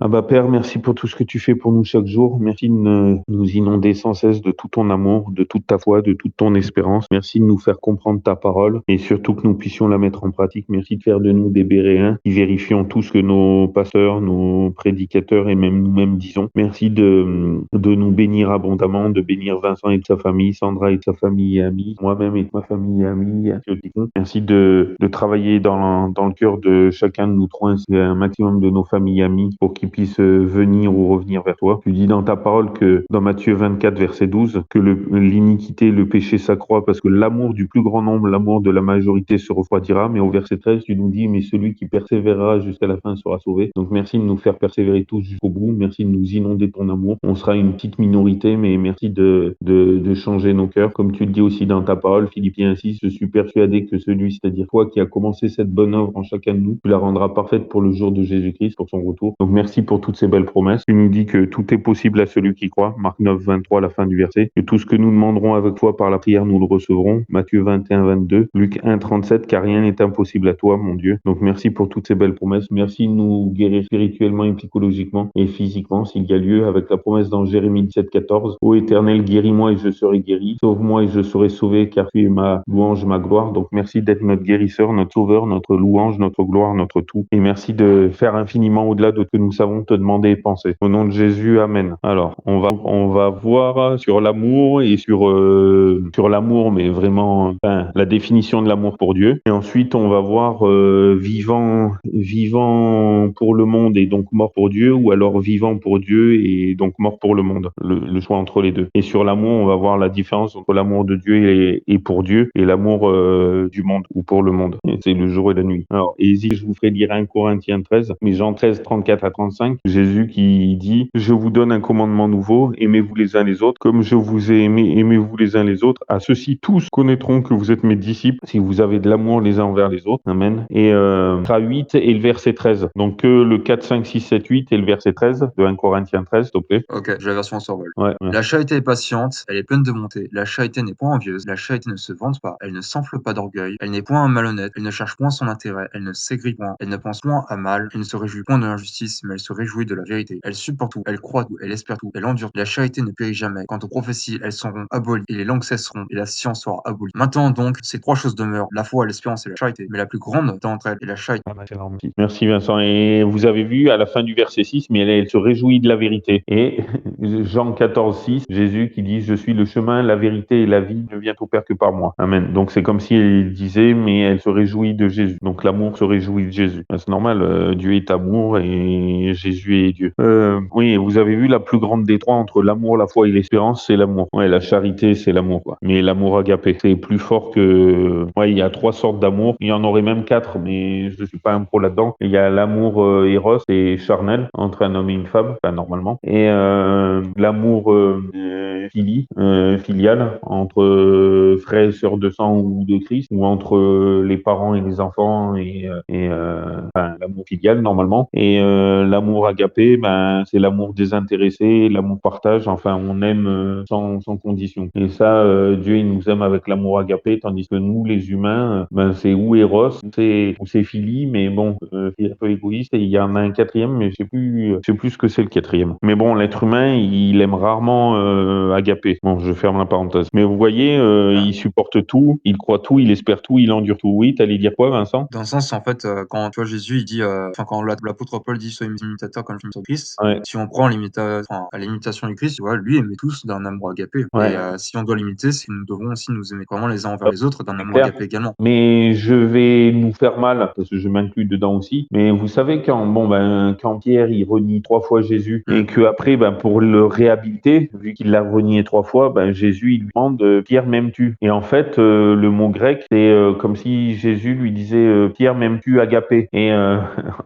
Ah bah Père, merci pour tout ce que tu fais pour nous chaque jour. Merci de nous inonder sans cesse de tout ton amour, de toute ta foi, de toute ton espérance. Merci de nous faire comprendre ta parole et surtout que nous puissions la mettre en pratique. Merci de faire de nous des béréens qui vérifions tout ce que nos pasteurs, nos prédicateurs et même nous-mêmes disons. Merci de nous bénir abondamment, de bénir Vincent et de sa famille, Sandra et de sa famille et amis, moi-même et de ma famille et amis. Merci de travailler dans le cœur de chacun de nous trois, ainsi qu'un maximum de nos familles et amis pour qu'ils puissent venir ou revenir vers toi. Tu dis dans ta parole que dans Matthieu 24, verset 12, que l'iniquité, le péché s'accroît parce que l'amour du plus grand nombre, l'amour de la majorité se refroidira. Mais au verset 13, tu nous dis, mais celui qui persévérera jusqu'à la fin sera sauvé. Donc merci de nous faire persévérer tous jusqu'au bout. Merci de nous inonder de ton amour. On sera une petite minorité, mais merci de changer nos cœurs. Comme tu le dis aussi dans ta parole, Philippiens 6, je suis persuadé que celui, c'est-à-dire toi qui a commencé cette bonne œuvre en chacun de nous, tu la rendras parfaite pour le jour de Jésus-Christ, pour son retour. Donc merci pour toutes ces belles promesses. Tu nous dis que tout est possible à celui qui croit. Marc 9, 23, la fin du verset. Que tout ce que nous demanderons avec toi par la prière, nous le recevrons. Matthieu 21, 22. Luc 1, 37, car rien n'est impossible à toi, mon Dieu. Donc merci pour toutes ces belles promesses. Merci de nous guérir spirituellement et psychologiquement et physiquement s'il y a lieu, avec la promesse dans Jérémie 17, 14. Ô Éternel, guéris-moi et je serai guéri. Sauve-moi et je serai sauvé, car tu es ma louange, ma gloire. Donc merci d'être notre guérisseur, notre sauveur, notre louange, notre gloire, notre tout. Et merci de faire infiniment au-delà de ce que nous savons te demander et penser. Au nom de Jésus, amen. Alors, on va voir sur l'amour et sur l'amour, mais vraiment, enfin, la définition de l'amour pour Dieu. Et ensuite, on va voir vivant pour le monde et donc mort pour Dieu, ou alors vivant pour Dieu et donc mort pour le monde. Le choix entre les deux. Et sur l'amour, on va voir la différence entre l'amour de Dieu et pour Dieu et l'amour du monde ou pour le monde. Et c'est le jour et la nuit. Alors, et ici, je vous ferai lire 1 Corinthiens 13, mais Jean 13, 34 à 35. Jésus qui dit, je vous donne un commandement nouveau, aimez-vous les uns les autres, comme je vous ai aimé, aimez-vous les uns les autres. À ceux-ci, tous connaîtront que vous êtes mes disciples, si vous avez de l'amour les uns envers les autres. Amen. Et 8 et le verset 13. Donc que le 4, 5, 6, 7, 8 et le verset 13 de 1 Corinthiens 13, s'il te plaît. Ok, j'ai la version en survol. Ouais. La charité est patiente, elle est pleine de bonté. La charité n'est point envieuse, la charité ne se vante pas, elle ne s'enfle pas d'orgueil, elle n'est point malhonnête, elle ne cherche point son intérêt, elle ne s'aigrit point, elle ne pense point à mal, elle ne se réjouit point de l'injustice, mais elle se réjouit de la vérité. Elle supporte tout, elle croit tout, elle espère tout, elle endure tout. La charité ne périt jamais. Quant aux prophéties, elles seront abolies, et les langues cesseront, et la science sera abolie. Maintenant donc, ces trois choses demeurent, la foi, l'espérance et la charité. Mais la plus grande d'entre elles est la charité. Ah bah, c'est énorme. Merci Vincent. Et vous avez vu à la fin du verset 6, mais elle se réjouit de la vérité. Et Jean 14, 6, Jésus qui dit, je suis le chemin, la vérité et la vie, ne vient au Père que par moi. Amen. Donc c'est comme si elle disait, mais elle se réjouit de Jésus. Donc l'amour se réjouit de Jésus. C'est normal, Dieu est amour et Jésus est Dieu. Oui, vous avez vu la plus grande des trois entre l'amour, la foi et l'espérance, c'est l'amour. Ouais, la charité, c'est l'amour, quoi. Mais l'amour agapé, c'est plus fort que... Ouais, il y a trois sortes d'amour. Il y en aurait même quatre, mais je suis pas un pro là-dedans. Il y a l'amour éros et charnel entre un homme et une femme, enfin normalement. Et l'amour filial entre frères et sœurs de sang ou de Christ, ou entre les parents et les enfants enfin, l'amour filial normalement. Et l'amour agapé, ben c'est l'amour désintéressé, l'amour partage. Enfin, on aime sans condition. Et ça, Dieu il nous aime avec l'amour agapé, tandis que nous, les humains, ben c'est ou Eros, ou c'est Philie, mais bon, c'est un peu égoïste. Et il y en a un quatrième, mais je sais plus ce que c'est le quatrième. Mais bon, l'être humain, il aime rarement agapé. Bon, je ferme la parenthèse. Mais vous voyez, il supporte tout, il croit tout, il espère tout, il endure tout. Oui, t'allais dire quoi, Vincent? Dans le sens, en fait, quand tu vois Jésus, il dit, enfin, quand l'apôtre Paul dit, soyez mes imitateurs comme je suis Christ, Ouais, si on prend à l'imitation du Christ, tu vois, lui aimait tous d'un amour agapé. ouais. Et si on doit l'imiter, c'est que nous devons aussi nous aimer vraiment les uns envers les autres d'un C'est amour clair. agapé également. Mais je vais nous faire mal, parce que je m'inclus dedans aussi. Mais vous savez, quand Pierre, il renie trois fois Jésus, et que après, ben, pour le réhabiliter, vu qu'il l'a renié trois fois, ben, Jésus, il lui demande, Pierre, m'aimes-tu? Et en fait, le mot grec, c'est comme si Jésus lui disait, Pierre, m'aimes-tu agapé? Et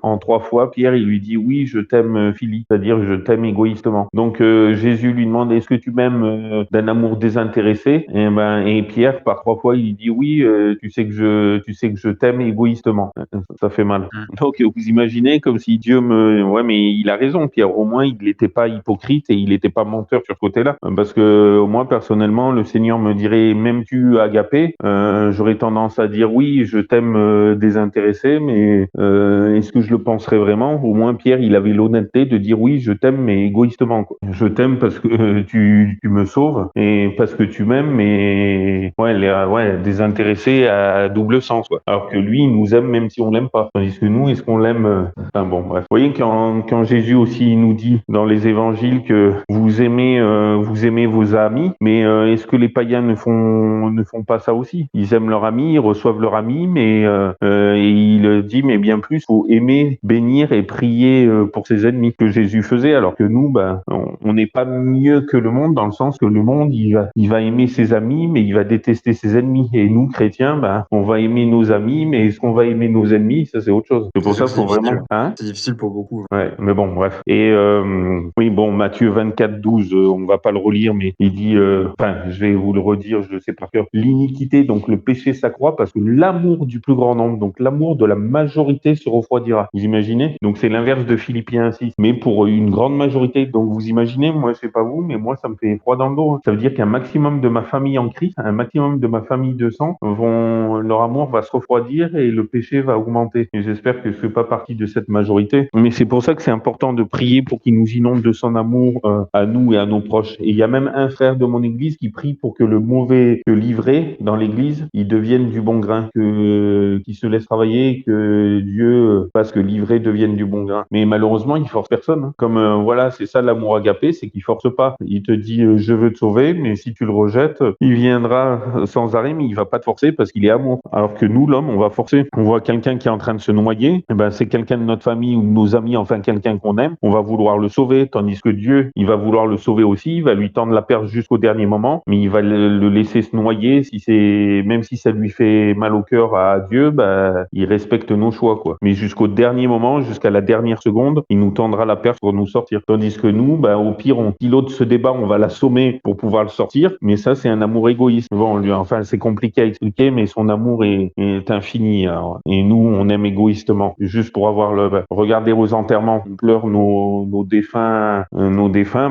en trois fois, Pierre, il lui dit, oui, je t'aime, Philippe, c'est-à-dire, je t'aime égoïstement. Donc, Jésus lui demande, est-ce que tu m'aimes d'un amour désintéressé? Et Pierre, par trois fois, il dit oui, tu sais que je t'aime égoïstement. Ça fait mal. Mm. Donc vous imaginez comme si Dieu ouais, mais il a raison, Pierre. Au moins, il n'était pas hypocrite et il n'était pas menteur sur ce côté-là. Parce que moi, personnellement, le Seigneur me dirait, m'aimes-tu agapé? J'aurais tendance à dire oui, je t'aime désintéressé, mais est-ce que je le penserais vraiment? Au moins, Pierre, il avait l'honnêteté de dire oui, je t'aime, mais égoïstement, quoi. Je t'aime parce que tu me sauves et parce que tu m'aimes, mais ouais, désintéressé à double sens, quoi. Alors que lui, il nous aime même si on l'aime pas. Tandis que nous, est-ce qu'on l'aime Enfin bon, bref. Vous voyez quand Jésus aussi il nous dit dans les évangiles que vous aimez vos amis, mais est-ce que les païens ne font pas ça aussi? Ils aiment leur ami, ils reçoivent leur ami, mais et il dit mais bien plus, faut aimer, bénir et prier pour ses ennemis que Jésus faisait, alors que nous, on n'est pas mieux que le monde dans le sens que le monde il va aimer ses amis, mais il va détester ses ennemis. Et nous chrétiens, on va aimer nos amis, mais est-ce qu'on va aimer nos ennemis? Ça c'est autre chose. C'est C'est pour sûr ça que qu'il faut vraiment, hein? c'est difficile pour beaucoup. Ouais, mais bon, bref. Et oui, bon, Matthieu 24, 12, on va pas le relire, mais il dit, je vais vous le redire, je le sais par cœur, l'iniquité, donc le péché s'accroît parce que l'amour du plus grand nombre, donc l'amour de la majorité se refroidira. Vous imaginez? Donc c'est l'inverse de Philippiens 6, mais pour une grande majorité. Donc vous imaginez, moi je sais pas vous, mais moi ça me fait froid dans le dos. Ça veut dire qu'un maximum de ma famille en Christ, un maximum de ma famille de sang, leur amour va se refroidir et le péché va augmenter. Et j'espère que je fais pas partie de cette majorité. Mais c'est pour ça que c'est important de prier pour qu'il nous inonde de son amour à nous et à nos proches. Et il y a même un frère de mon église qui prie pour que le mauvais livré dans l'église, il devienne du bon grain, qu'il se laisse travailler, que Dieu fasse que livré devienne du bon grain. Mais malheureusement, il force personne. Hein. Comme voilà, c'est ça l'amour agapé, c'est qu'il force pas. Il te dit je veux te sauver, mais si tu le rejettes, il viendra sans arrêt, mais il va pas te forcer parce qu'il est amour. Alors que nous, l'homme, on va forcer. On voit quelqu'un qui est en train de se noyer, et c'est quelqu'un de notre famille ou de nos amis, enfin quelqu'un qu'on aime, on va vouloir le sauver, tandis que Dieu, il va vouloir le sauver aussi, il va lui tendre la perche jusqu'au dernier moment, mais il va le laisser se noyer, même si ça lui fait mal au cœur à Dieu, il respecte nos choix, quoi. Mais jusqu'au dernier moment, jusqu'à la dernière seconde, il nous tendra la perche pour nous sortir. Tandis que nous, au pire, si l'autre se débat, on va l'assommer pour pouvoir le sortir, mais ça, c'est un amour égoïste. Bon, c'est compliqué à expliquer, mais son amour est infini. Alors. Et nous, on aime égoïstement, juste pour avoir regardez aux enterrements, on pleure nos défunts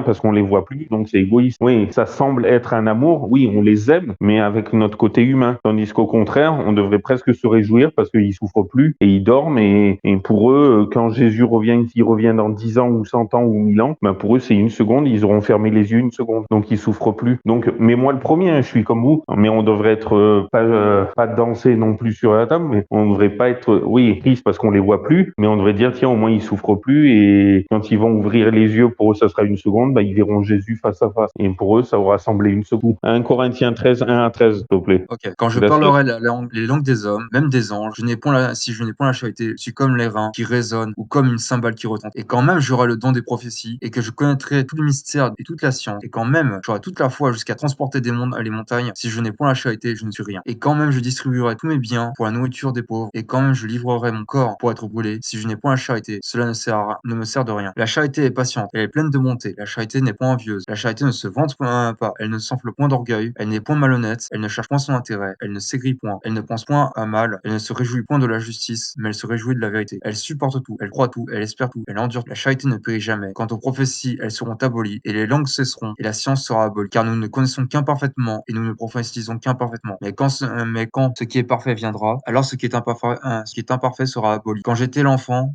parce qu'on les voit plus, donc c'est égoïste. Oui, ça semble être un amour, oui, on les aime, mais avec notre côté humain. Tandis qu'au contraire, on devrait presque se réjouir parce qu'ils souffrent plus et ils dorment et pour eux, quand Jésus revient, s'il revient dans 10 ans ou 100 ans ou 1000 ans, pour eux, c'est une seconde, ils auront fermé les yeux une seconde, donc ils souffrent plus. Donc, mais moi le premier, hein, je suis comme vous, mais on devrait être pas danser non plus sur la table, mais on devrait pas être, oui, triste parce qu'on les voit plus, mais on devrait dire tiens, au moins ils souffrent plus et quand ils vont ouvrir les yeux, pour eux ça sera une seconde, ils verront Jésus face à face et pour eux ça aura semblé une seconde. 1 Corinthiens 13, 1 à 13, s'il te plaît. Ok. Quand je Tu l'assures? parlerai les langues des hommes, même des anges, si je n'ai point la charité, je suis comme les reins qui résonnent ou comme une cymbale qui retentit. Et quand même j'aurai le don des prophéties et que je connaîtrai tout le mystère et toute la science, et quand même j'aurai toute la foi jusqu'à transporter des mondes à les montagnes, si je n'ai point la charité, je ne suis rien. Et quand même je distribuerai tous mes biens pour la nourriture des pauvres, et quand même je livrerai mon corps pour être brûlé, si je n'ai point la charité, cela ne me sert de rien. La charité est patiente, elle est pleine de bonté, la charité n'est point envieuse, la charité ne se vante point pas, elle ne s'enfle point d'orgueil, elle n'est point malhonnête, elle ne cherche point son intérêt, elle ne s'aigrit point, elle ne pense point à mal, elle ne se réjouit point de la justice, mais elle se réjouit de la vérité. Elle supporte tout, elle croit tout, elle espère tout, elle endure. La charité ne périt jamais. Quant aux prophéties, elles seront abolies, et les langues cesseront, et la science sera abolie, car nous ne connaissons qu'imparfaitement, et nous ne prophétisons qu'imparfaitement. Mais quand ce qui est parfait viendra, alors ce qui est imparfait sera aboli. Quand j'étais enfant,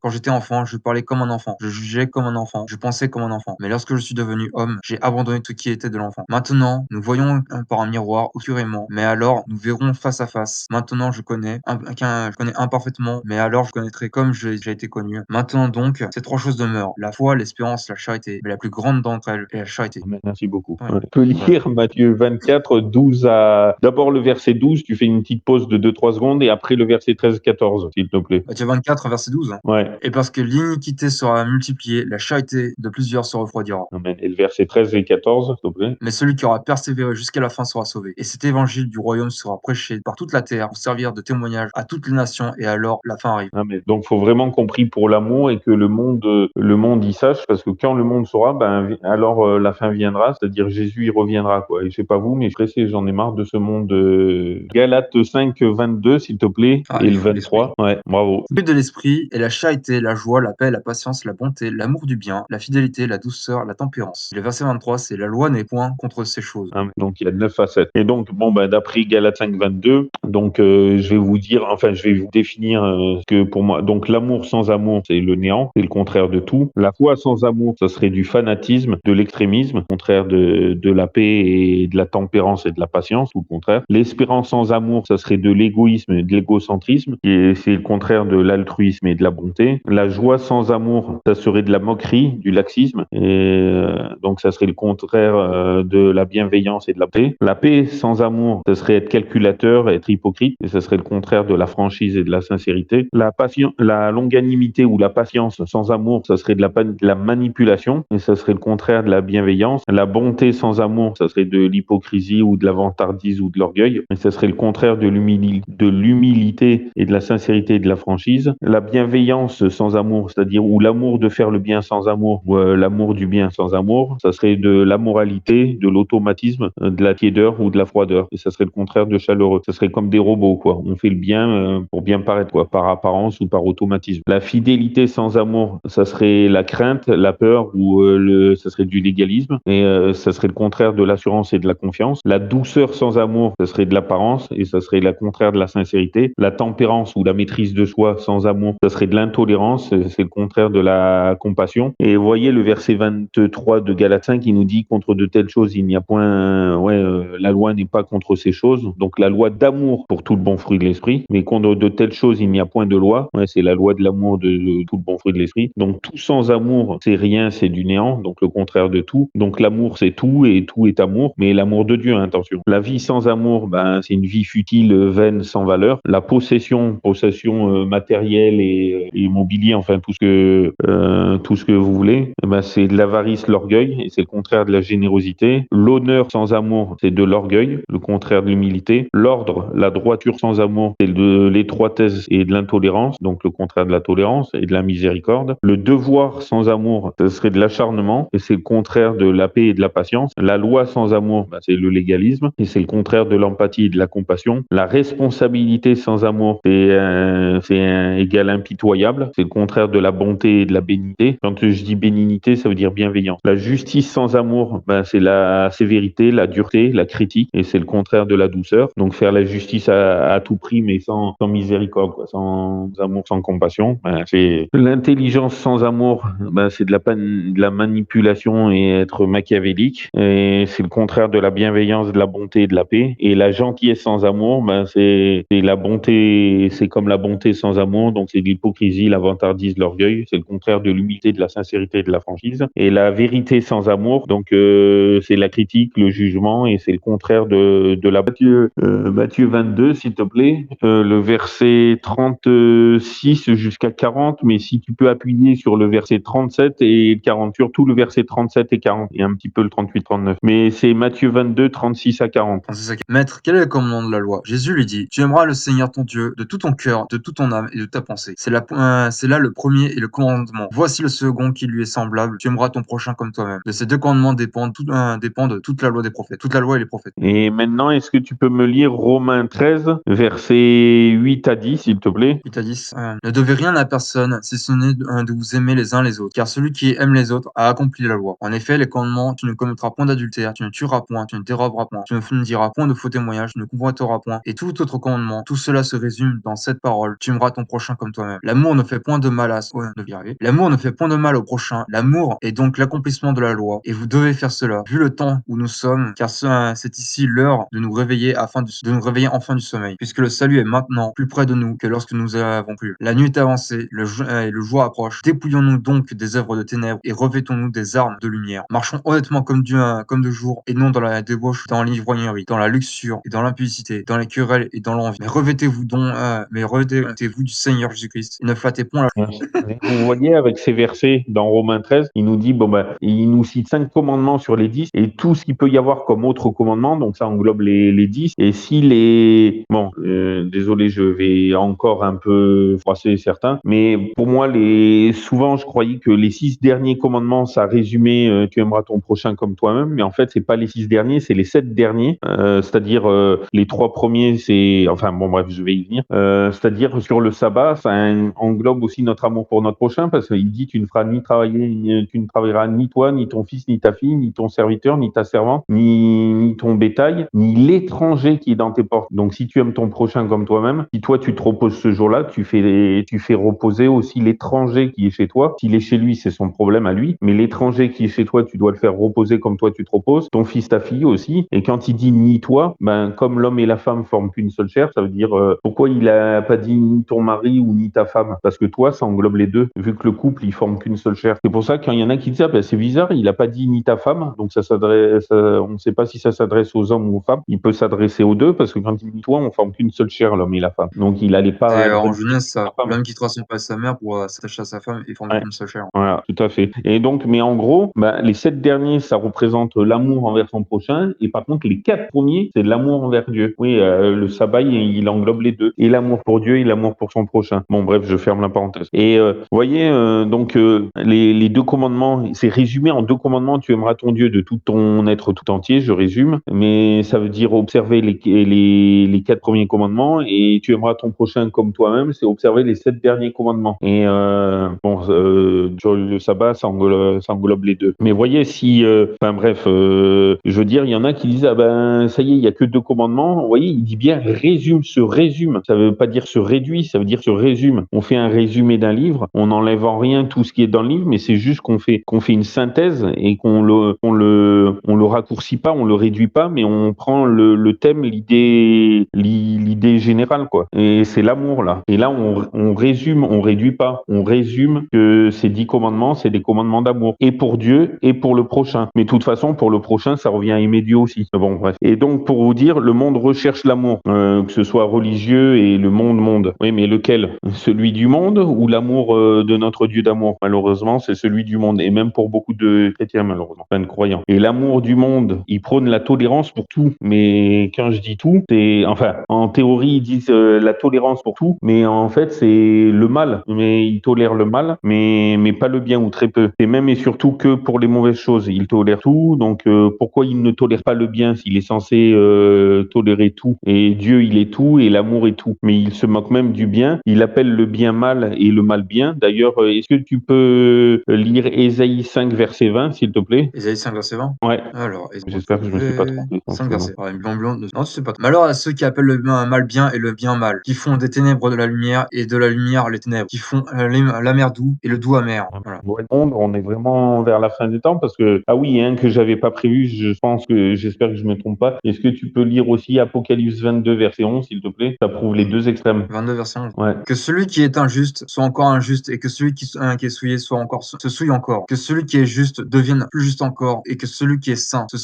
je parlais comme un enfant, je jugeais comme un enfant, je pensais comme un enfant. Mais lorsque je suis devenu homme, j'ai abandonné tout qui était de l'enfant. Maintenant, nous voyons par un miroir obscurément, mais alors nous verrons face à face. Maintenant, je connais imparfaitement, mais alors je connaîtrai comme j'ai été connu. Maintenant donc, ces trois choses demeurent: la foi, l'espérance, la charité. Mais la plus grande d'entre elles est la charité. Merci beaucoup. Ouais. Tu peux lire Matthieu 24, 12 à... D'abord le verset 12, tu fais une petite pause de 2-3 secondes et après le verset 13, 14, s'il te plaît. Matthieu 24, verset 12. Ouais. Et parce que l'iniquité sera multipliée, la charité de plusieurs se refroidira. Amen. Et le verset 13 et 14, s'il te plaît. Mais celui qui aura persévéré jusqu'à la fin sera sauvé. Et cet évangile du royaume sera prêché par toute la terre pour servir de témoignage à toutes les nations, et alors la fin arrive. Amen. Donc, faut vraiment qu'on prie pour l'amour et que le monde y sache, parce que quand le monde saura, alors la fin viendra, c'est-à-dire Jésus il reviendra, quoi. Et je sais pas vous, mais je suis pressé, j'en ai marre de ce monde. Galates 5, 22, s'il te plaît, Ah, et les le fruits de l'esprit. 23. Ouais, bravo. Le but de l'esprit est la charité, la joie, la paix, la patience, la bonté, l'amour du bien, la fidélité, la douceur, la tempérance. Le verset 23, c'est la loi n'est point contre ces choses. Hein, donc il y a 9 facettes. Et donc, d'après Galates 5, 22, donc je vais vous dire, enfin je vais vous définir que pour moi, donc l'amour sans amour, c'est le néant. temps, c'est le contraire de tout. La foi sans amour, ça serait du fanatisme, de l'extrémisme, contraire de la paix et de la tempérance et de la patience, ou le contraire. L'espérance sans amour, ça serait de l'égoïsme et de l'égocentrisme, et c'est le contraire de l'altruisme et de la bonté. La joie sans amour, ça serait de la moquerie, du laxisme, et donc ça serait le contraire de la bienveillance et de la paix. La paix sans amour, ça serait être calculateur, être hypocrite, et ça serait le contraire de la franchise et de la sincérité. La longanimité ou la patience sans amour, ça serait de la manipulation, et ça serait le contraire de la bienveillance. La bonté sans amour, ça serait de l'hypocrisie ou de la vantardise ou de l'orgueil, et ça serait le contraire de l'humilité et de la sincérité et de la franchise. La bienveillance sans amour, c'est-à-dire ou l'amour de faire le bien sans amour, ou l'amour du bien sans amour, ça serait de la moralité, de l'automatisme, de la tiédeur ou de la froideur, et ça serait le contraire de chaleureux. Ça serait comme des robots, quoi. On fait le bien pour bien paraître, quoi, par apparence ou par automatisme. La fidélité sans amour, ça serait la crainte, la peur ou ça serait du légalisme, et ça serait le contraire de l'assurance et de la confiance. La douceur sans amour, ça serait de l'apparence, et ça serait le contraire de la sincérité. La tempérance ou la maîtrise de soi sans amour, ça serait de l'intolérance, c'est le contraire de la compassion. Et vous voyez le verset 23 de Galates 5 qui nous dit contre de telles choses il n'y a point, la loi n'est pas contre ces choses. Donc la loi d'amour pour tout le bon fruit de l'esprit, mais contre de telles choses il n'y a point de loi. Ouais, c'est la loi de l'amour de tout le bon fruit de l'esprit. Donc tout sans amour c'est rien, c'est du néant. Donc le contraire de tout. Donc l'amour c'est tout et tout est amour, mais l'amour de Dieu, attention. La vie sans amour, c'est une vie futile, vaine, sans valeur. La possession matérielle et mobilier, enfin tout ce que vous voulez, c'est de l'avarice, l'orgueil, et c'est le contraire de la générosité. L'honneur sans amour, c'est de l'orgueil, le contraire de l'humilité. L'ordre, la droiture sans amour, c'est de l'étroitesse et de l'intolérance, donc le contraire de la tolérance et de la miséricorde. Le devoir sans amour, ce serait de l'acharnement, et c'est le contraire de la paix et de la patience. La loi sans amour, c'est le légalisme, et c'est le contraire de l'empathie et de la compassion. La responsabilité sans amour, c'est égal impitoyable, c'est le contraire de la bonté et de la bénignité. Quand je dis bénignité, ça veut dire bienveillance. La justice sans amour, c'est la sévérité, la dureté, la critique, et c'est le contraire de la douceur. Donc faire la justice à tout prix, mais sans miséricorde, quoi, sans amour, sans compassion. C'est l'intelligence sans amour, c'est de la manipulation et être machiavélique, et c'est le contraire de la bienveillance, de la bonté et de la paix. Et la gentillesse sans amour, c'est la bonté, c'est comme la bonté sans amour, donc c'est de l'hypocrisie, la vantardise, l'orgueil, c'est le contraire de l'humilité, de la sincérité et de la franchise. Et la vérité sans amour, donc c'est la critique, le jugement, et c'est le contraire de la Matthieu 22, s'il te plaît, le verset 36 jusqu'à 40, mais si tu peux appuyer sur le verset 37 et 40, surtout le verset 37 et 40, et un petit peu le 38-39. Mais c'est Matthieu 22, 36 à 40. C'est ça. Maître, quel est le commandement de la loi? Jésus lui dit, tu aimeras le Seigneur ton Dieu de tout ton cœur, de toute ton âme et de ta pensée. C'est là le premier et le commandement. Voici le second qui lui est semblable. Tu aimeras ton prochain comme toi-même. De ces deux commandements dépendent toute la loi des prophètes, toute la loi et les prophètes. Et maintenant, est-ce que tu peux me lire Romains 13, versets 8 à 10, s'il te plaît? 8 à 10. Ne devez rien à personne, si ce n'est de vous aimer les uns les autres. Car celui qui aime les autres a accompli la loi. En effet, les commandements, tu ne commettras point d'adultère, tu ne tueras point, tu ne déroberas point, tu ne diras point de faux témoignages, tu ne convoiteras point. Et tout autre commandement, tout cela se résume dans cette parole. Tu aimeras ton prochain comme toi-même. L'amour ne fait point de mal L'amour ne fait point de mal au prochain. L'amour est donc l'accomplissement de la loi. Et vous devez faire cela, vu le temps où nous sommes, car c'est ici l'heure de nous réveiller de nous réveiller enfin du sommeil. Puisque le salut est maintenant plus près de nous que lorsque nous avons cru. La nuit est avancée, le jour approche. Dépouillons-nous donc des œuvres de ténèbres et revêtons-nous des armes de lumière. Marchons honnêtement comme de jour et non dans la débauche, dans l'ivrognerie, dans la luxure et dans l'impudicité, dans les querelles et dans l'envie. Mais revêtez-vous du Seigneur Jésus-Christ et ne flattez point la... Vous voyez, avec ces versets dans Romains 13, il nous dit, il nous cite 5 commandements sur les 10 et tout ce qu'il peut y avoir comme autres commandements, donc ça englobe les 10. Et si désolé, je vais encore un peu froisser certains, mais pour moi, souvent, je croyais que les 6 derniers commandements, ça résumait tu aimeras ton prochain comme toi-même, mais en fait, c'est pas les 6 derniers, c'est les 7 derniers, c'est-à-dire les 3 premiers, je vais y venir, c'est-à-dire sur le sabbat, ça englobe aussi notre amour pour notre prochain, parce qu'il dit tu ne travailleras ni toi, ni ton fils, ni ta fille, ni ton serviteur, ni ta servante, ni ton bétail, ni l'étranger qui est dans tes portes. Donc si tu aimes ton prochain comme toi-même, si toi tu te reposes ce jour-là, tu fais reposer aussi l'étranger l'étranger qui est chez toi, s'il est chez lui, c'est son problème à lui, mais l'étranger qui est chez toi, tu dois le faire reposer comme toi tu te reposes, ton fils, ta fille aussi. Et quand il dit ni toi, ben comme l'homme et la femme forment qu'une seule chair, ça veut dire pourquoi il a pas dit ni ton mari ou ni ta femme? Parce que toi, ça englobe les deux, vu que le couple, il forme qu'une seule chair. C'est pour ça qu'il y en a qui disent ah ben c'est bizarre, il a pas dit ni ta femme, donc on ne sait pas si ça s'adresse aux hommes ou aux femmes. Il peut s'adresser aux deux parce que quand il dit toi, on forme qu'une seule chair, l'homme et la femme. Donc il allait pas Et en redire Genèse, ta ça, femme. l'homme quittera son père et sa mère pour s'attacher à sa femme et former Ouais. qu'une seule chair. Voilà, tout à fait. Et donc, mais en gros, bah, les 7 derniers, ça représente l'amour envers son prochain. Et par contre, les 4 premiers, c'est l'amour envers Dieu. Oui, le sabbat, il englobe les deux. Et l'amour pour Dieu et l'amour pour son prochain. Bon, bref, je ferme la parenthèse. Et vous voyez, donc, les deux commandements, c'est résumé en 2 commandements. Tu aimeras ton Dieu de tout ton être tout entier, je résume. Mais ça veut dire observer les 4 premiers commandements. Et tu aimeras ton prochain comme toi-même, c'est observer les 7 derniers commandements. Et bon, sur le sabbat, ça englobe les deux. Mais voyez, si, enfin bref, je veux dire, il y en a qui disent, ah ben, ça y est, il y a que 2 commandements. Vous voyez, il dit bien résume, se résume. Ça veut pas dire se réduit, ça veut dire se résume. On fait un résumé d'un livre, on n'enlève en rien tout ce qui est dans le livre, mais c'est juste qu'on fait une synthèse et on le raccourcit pas, on le réduit pas, mais on prend le thème, l'idée générale, quoi. Et c'est l'amour, là. Et là, on résume, on réduit pas. On résume que ces 10 commandements, c'est des commandements d'amour. Et pour Dieu, et pour le prochain. Mais de toute façon, pour le prochain, ça revient à aimer Dieu aussi. Bon, bref. Et donc, pour vous dire, le monde recherche l'amour. Que ce soit religieux et le monde. Oui, mais lequel? Celui du monde ou l'amour de notre Dieu d'amour? Malheureusement, c'est celui du monde. Et même pour beaucoup de chrétiens, malheureusement. Enfin, de croyants. Et l'amour du monde, il prône la tolérance pour tout. Mais quand je dis tout, c'est, enfin, en théorie, ils disent la tolérance pour tout. Mais en fait, c'est le mal. Mais ils tolèrent le mal, mais pas le bien ou très peu. Et même et surtout que pour les mauvaises choses. Ils tolèrent tout. Donc, pourquoi il ne tolère pas le bien s'il est censé tolérer tout? Et Dieu, il est tout et l'amour est tout. Mais il se moque même du bien. Il appelle le bien mal et le mal bien. D'ailleurs, est-ce que tu peux lire Ésaïe 5, verset 20, s'il te plaît? Ésaïe 5, verset 20. Ouais. Alors, J'espère que je me suis pas trompé. 5 versets. Ouais, non, tu sais pas. Malheur à ceux qui appellent le mal bien et le bien mal, qui font des ténèbres de la lumière et de la lumière les ténèbres, qui font l'amer doux et le doux amer. Voilà. On est vraiment vers la fin du temps parce que, ah oui, hein, que j'avais pas prévu, j'espère que je me trompe pas. Est-ce que tu peux lire aussi Apocalypse 22, verset 11, s'il te plaît? Ça prouve les deux extrêmes. 22, verset 11. Ouais. Que celui qui est injuste soit encore injuste et que celui qui est souillé soit encore se souille encore. Que celui qui est juste devienne plus juste encore et que celui qui est saint se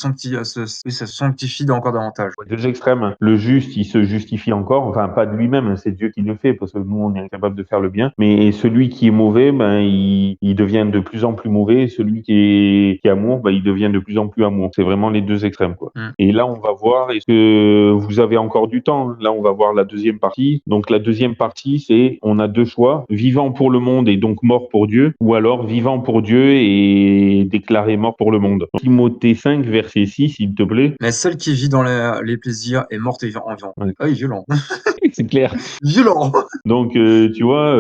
sanctifie encore davantage. Deux extrêmes. Le juste, il se justifie encore, enfin pas de lui-même, hein, c'est Dieu qui le fait parce que nous on est incapable de faire le bien. Mais celui qui est mauvais, ben il devient de plus en plus mauvais. Et celui qui est amour, ben il devient de plus en plus amour. C'est vraiment les deux extrêmes, quoi. Et là on va voir, est-ce que vous avez encore du temps, hein? Là on va voir la deuxième partie. Donc la deuxième partie, c'est on a 2 choix: vivant pour le monde et donc mort pour Dieu, ou alors vivant pour Dieu et déclaré mort pour le monde. Timothée 5, verset 6, s'il te plaît. Mais celle qui vit dans les plaisirs est morte et en vivant. Ouais. Ah oui, violent. C'est clair. Violent. Donc, tu vois,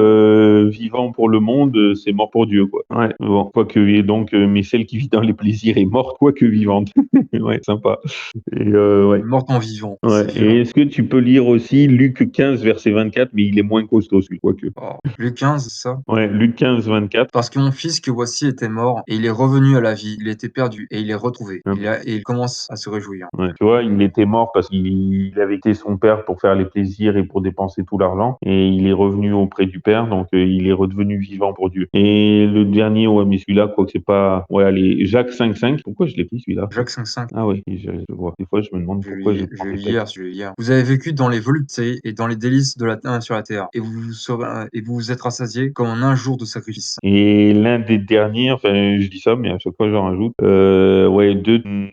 vivant pour le monde, c'est mort pour Dieu, quoi. Ouais, bon, quoique, donc, mais celle qui vit dans les plaisirs est morte, quoique vivante. Ouais, sympa. Et ouais. Morte en vivant. Ouais. C'est Et violent. est-ce que tu peux lire aussi Luc 15, verset 24, mais il est moins costaud, celui, quoique. Oh. Luc 15, c'est ça. Ouais, Luc 15, 24. Parce que mon fils que voici était mort et il est revenu à la vie. Il était perdu et il est retrouvé. Ouais. Et il commence à se réjouir. Ouais. Tu vois, il était mort parce qu'il avait quitté son père pour faire les plaisirs et pour dépenser tout l'argent. Et il est revenu auprès du père, donc il est redevenu vivant pour Dieu. Et le dernier, ouais, mais celui-là, quoi que c'est pas... Ouais, allez, Jacques 5, 5. Pourquoi je l'ai pris, celui-là? Jacques 5,5. Ah oui, je vois. Des fois, je me demande pourquoi je prends Je vais des textes. lire. Vous avez vécu dans les voluptés et dans les délices de sur la terre, et vous vous êtes rassasiés comme en un jour de sacrifice. Et l'un des derniers, enfin, je dis ça, mais à chaque fois, j'en rajoute. Ouais,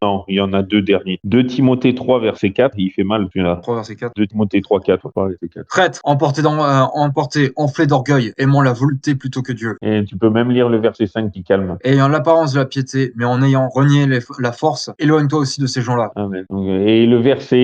non, il y en a 2 derniers. 2 Timothée 3, verset 4, il fait mal, celui-là. 3 verset 4. 2 Timothée 3, 4, pas verset 4. Prête, emporté, enflé d'orgueil, aimant la volupté plutôt que Dieu. Et tu peux même lire le verset 5 qui calme. Ayant l'apparence de la piété, mais en ayant renié la force, éloigne-toi aussi de ces gens-là. Ah ouais. Donc, et le verset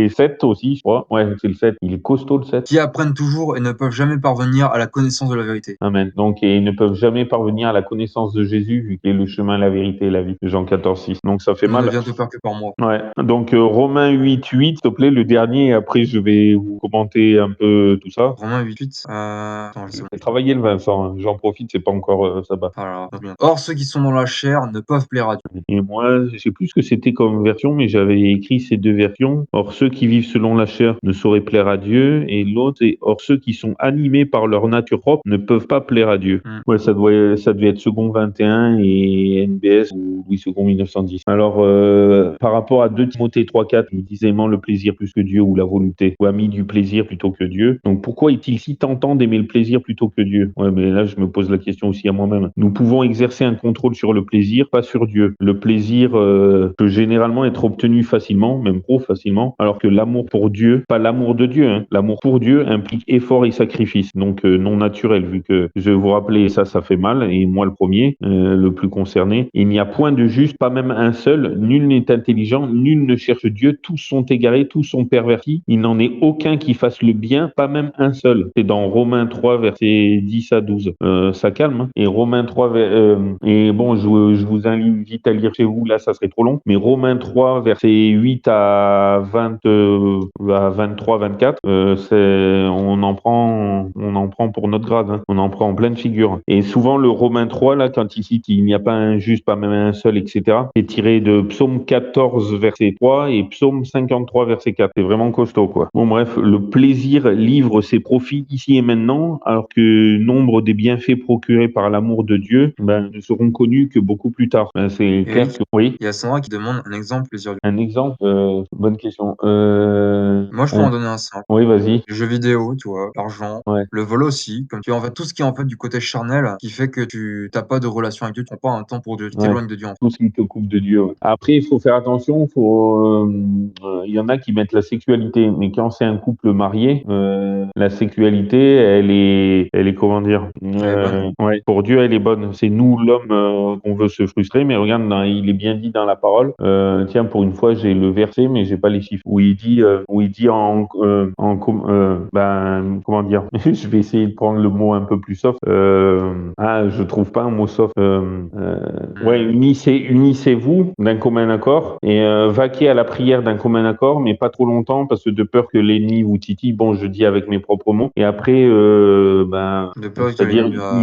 c'est 7 aussi, je crois. Ouais, c'est le 7. Il est costaud le 7. Qui apprennent toujours et ne peuvent jamais parvenir à la connaissance de la vérité. Amen. Donc, et ils ne peuvent jamais parvenir à la connaissance de Jésus, vu qu'il est le chemin, la vérité et la vie. Jean 14, 6. Donc, ça fait On ne mal. vient de peur que par moi. Ouais. Donc, Romains 8, 8, s'il te plaît, le dernier. Après, je vais vous commenter un peu tout ça. Romains 8, attends, je sais J'ai travaillé le Vincent, hein. J'en profite, c'est pas encore ça va. pas. Alors, or, ceux qui sont dans la chair ne peuvent plaire à Dieu. Et moi, je sais plus ce que c'était comme version, mais j'avais écrit ces deux versions. Or, ceux qui vivent selon la chair ne sauraient plaire à Dieu. Et l'autre est, or, ceux qui sont animés par leur nature propre ne peuvent pas plaire à Dieu. Ouais, ça devait être second 21 et NBS ou Louis second 1910. Alors, par rapport à 2 Timothée 3,4, il disait aimant le plaisir plus que Dieu ou la volupté, ou ami du plaisir plutôt que Dieu. Donc, pourquoi est-il si tentant d'aimer le plaisir plutôt que Dieu? Ouais, mais là, je me pose la question aussi à moi-même. Nous pouvons exercer un contrôle sur le plaisir, pas sur Dieu. Le plaisir peut généralement être obtenu facilement, même trop facilement, alors que l'amour pour Dieu, pas l'amour de Dieu, hein, l'amour pour Dieu implique effort et sacrifice, donc non naturel, vu que je vais vous rappeler, ça fait mal, et moi le premier, le plus concerné. Il n'y a point de juste, pas même un seul, nul n'est intelligent, nul ne cherche Dieu, tous sont égarés, tous sont pervertis, il n'en est aucun qui fasse le bien, pas même un seul. C'est dans Romains 3, versets 10 à 12. Ça calme, hein. Et Romains 3, et bon, je vous invite à lire chez vous, là ça serait trop long, mais Romains 3, versets 8 à 20, à 23, 24, on en prend pour notre grade, hein. On en prend en pleine figure. Et souvent le Romains 3, là, quand il cite il n'y a pas un juste, pas même un seul, etc., c'est tiré de Psaume 14, verset 3 et Psaume 53, verset 4. C'est vraiment costaud, quoi. Bon, bref, le plaisir livre ses profits ici et maintenant, alors que nombre des bienfaits procurés par l'amour de Dieu ne seront connus que beaucoup plus tard. C'est clair Eric, que oui. il y a Sandra qui demande un exemple plaisir. Un exemple, bonne question. Moi, je peux en donner un simple. Oui, vas-y. Les jeux vidéo, tu vois, l'argent, Ouais. le vol aussi, comme tu vois, en fait, tout ce qui est en fait du côté charnel, qui fait que tu t'as pas de relation avec Dieu, tu prends pas un temps pour Dieu, tu Ouais. t'éloignes de Dieu, en fait. Tout ce qui te coupe de Dieu. Ouais. Après, il faut faire attention. Il y en a qui mettent la sexualité, mais quand c'est un couple marié, la sexualité, elle est comment dire, Elle est bonne. ouais, pour Dieu, elle est bonne. C'est nous l'homme qu'on veut se frustrer, mais regarde, il est bien dit dans la parole. Tiens, pour une fois, j'ai le verset, mais j'ai pas les chiffres. Où il dit comment dire, je vais essayer de prendre le mot un peu plus soft. Je trouve pas un mot soft. Ouais, unissez-vous d'un commun accord et vaquez à la prière d'un commun accord, mais pas trop longtemps parce que de peur que l'ennemi vous titille. Bon, je dis avec mes propres mots. Et après, De peur que c'est-à-dire l'ennemi va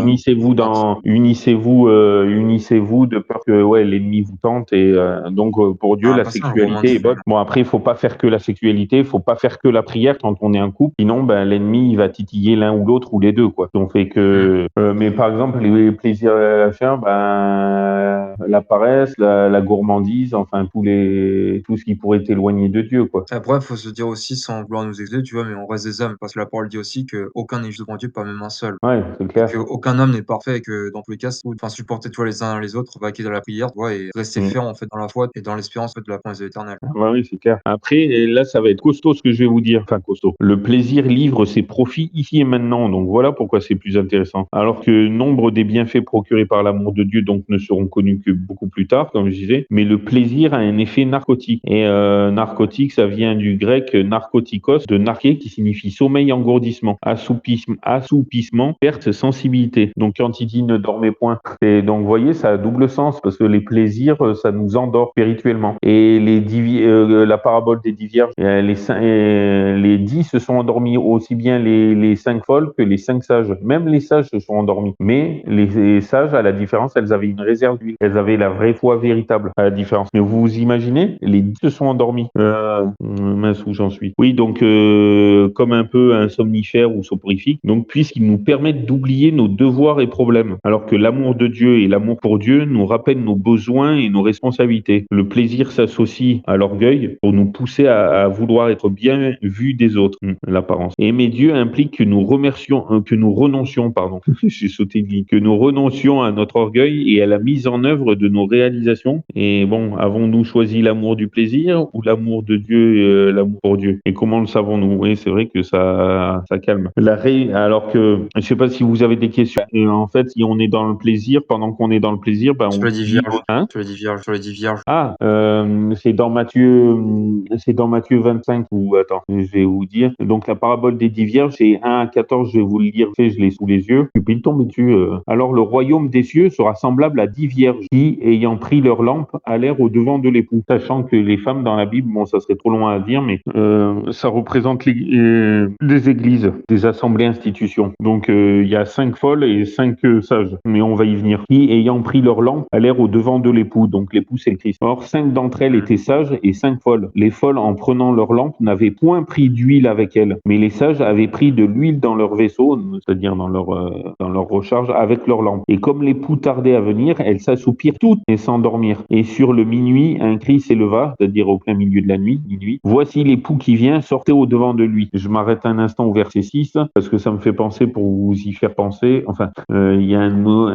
unissez-vous de peur que ouais l'ennemi vous tente et donc pour Dieu la passer dans le Romain sexualité est 10. bonne. Bon après il faut pas faire que la sexualité, il faut pas faire que la prière quand on est un couple, sinon l'ennemi il va titiller l'un ou l'autre ou les deux quoi. On fait que mais par exemple les plaisirs à faire la paresse, la gourmandise, enfin tout ce qui pourrait t'éloigner de Dieu quoi. Après, faut se dire aussi, sans vouloir nous excuser, tu vois, mais on reste des hommes, parce que la parole dit aussi qu'aucun n'est juste devant Dieu, pas même un seul. Ouais, c'est Et clair. qu'aucun homme n'est parfait et que dans tous les cas, enfin, supporter toi les uns les autres, vaquer dans la prière, tu vois, et rester ferme en fait dans la foi et dans l'espérance en fait, de la promesse de l'éternel. Ah bah oui, c'est clair. Après, et là, ça va être costaud ce que je vais vous dire. Enfin, costaud. Le plaisir livre ses profits ici et maintenant. Donc voilà pourquoi c'est plus intéressant. Alors que nombre des bienfaits procurés par l'amour de Dieu donc ne seront connus que beaucoup plus tard, comme je disais. Mais le plaisir a un effet narcotique. Et narcotique, ça vient du grec narcotikos, de narquer, qui signifie sommeil, engourdissement, assoupissement, perte, sensibilité. Donc quand il dit ne dormez point, et donc vous voyez, ça a double sens parce que les plaisirs, ça nous endort spirituellement. Et la parabole des 10 vierges, les 10 se sont endormis, aussi bien les 5 folles que les 5 sages. Même les sages se sont endormis. Mais les sages, à la différence, elles avaient une réserve d'huile. Elles avaient la vraie foi véritable, à la différence. Mais vous vous imaginez, les 10 se sont endormis. Mince, où j'en suis. Oui, donc comme un peu un somnifère ou soporifique, donc puisqu'ils nous permettent d'oublier nos devoirs et problèmes, alors que l'amour de Dieu et l'amour pour Dieu nous rappellent nos besoins et nos responsabilités. Le plaisir s'associe à l'orgueil pour nous pousser à vouloir être bien vus des autres, l'apparence. Et aimer Dieu implique que nous renoncions, pardon, j'ai sauté de ligne, que nous renoncions à notre orgueil et à la mise en œuvre de nos réalisations. Et bon, avons-nous choisi l'amour du plaisir ou l'amour de Dieu, l'amour pour Dieu? Et comment le savons-nous? Oui, c'est vrai que ça calme. Alors que, je sais pas si vous avez des questions. Et en fait, si on est dans le plaisir, pendant qu'on est dans le plaisir, ben, Sur on les 10 dit, vierges, hein? sur les 10 vierges, sur les 10 vierges. Ah, c'est dans Matthieu 25 ou attends, je vais vous dire. Donc la parabole des 10 vierges, c'est 1 à 14, je vais vous le lire, je l'ai sous les yeux. Et puis il tombe dessus. Alors le royaume des cieux sera semblable à 10 vierges qui, ayant pris leur lampe, allèrent au devant de l'époux. Sachant que les femmes dans la Bible, bon, ça serait trop loin à dire, mais ça représente des églises, des assemblées, institutions. Donc il y a 5 folles et 5 sages, mais on va y venir. Qui, ayant pris leur lampe, allèrent au devant de l'époux. Donc l'époux, c'est le Christ. Or, 5 d'entre elles étaient sages et 5 folles. Les folles, en prenant leur lampe, n'avaient point pris d'huile avec elles, mais les sages avaient pris de l'huile dans leur vaisseau, c'est-à-dire dans leur recharge, avec leur lampe. Et comme l'époux tardait à venir, elles s'assoupirent toutes et s'endormirent. Et sur le minuit, un cri s'éleva, c'est-à-dire au plein milieu de la nuit, minuit. Voici l'époux qui vient, sortez au devant de lui. Je m'arrête un instant au verset 6, parce que ça me fait penser, pour vous y faire penser, enfin, il y a un mot,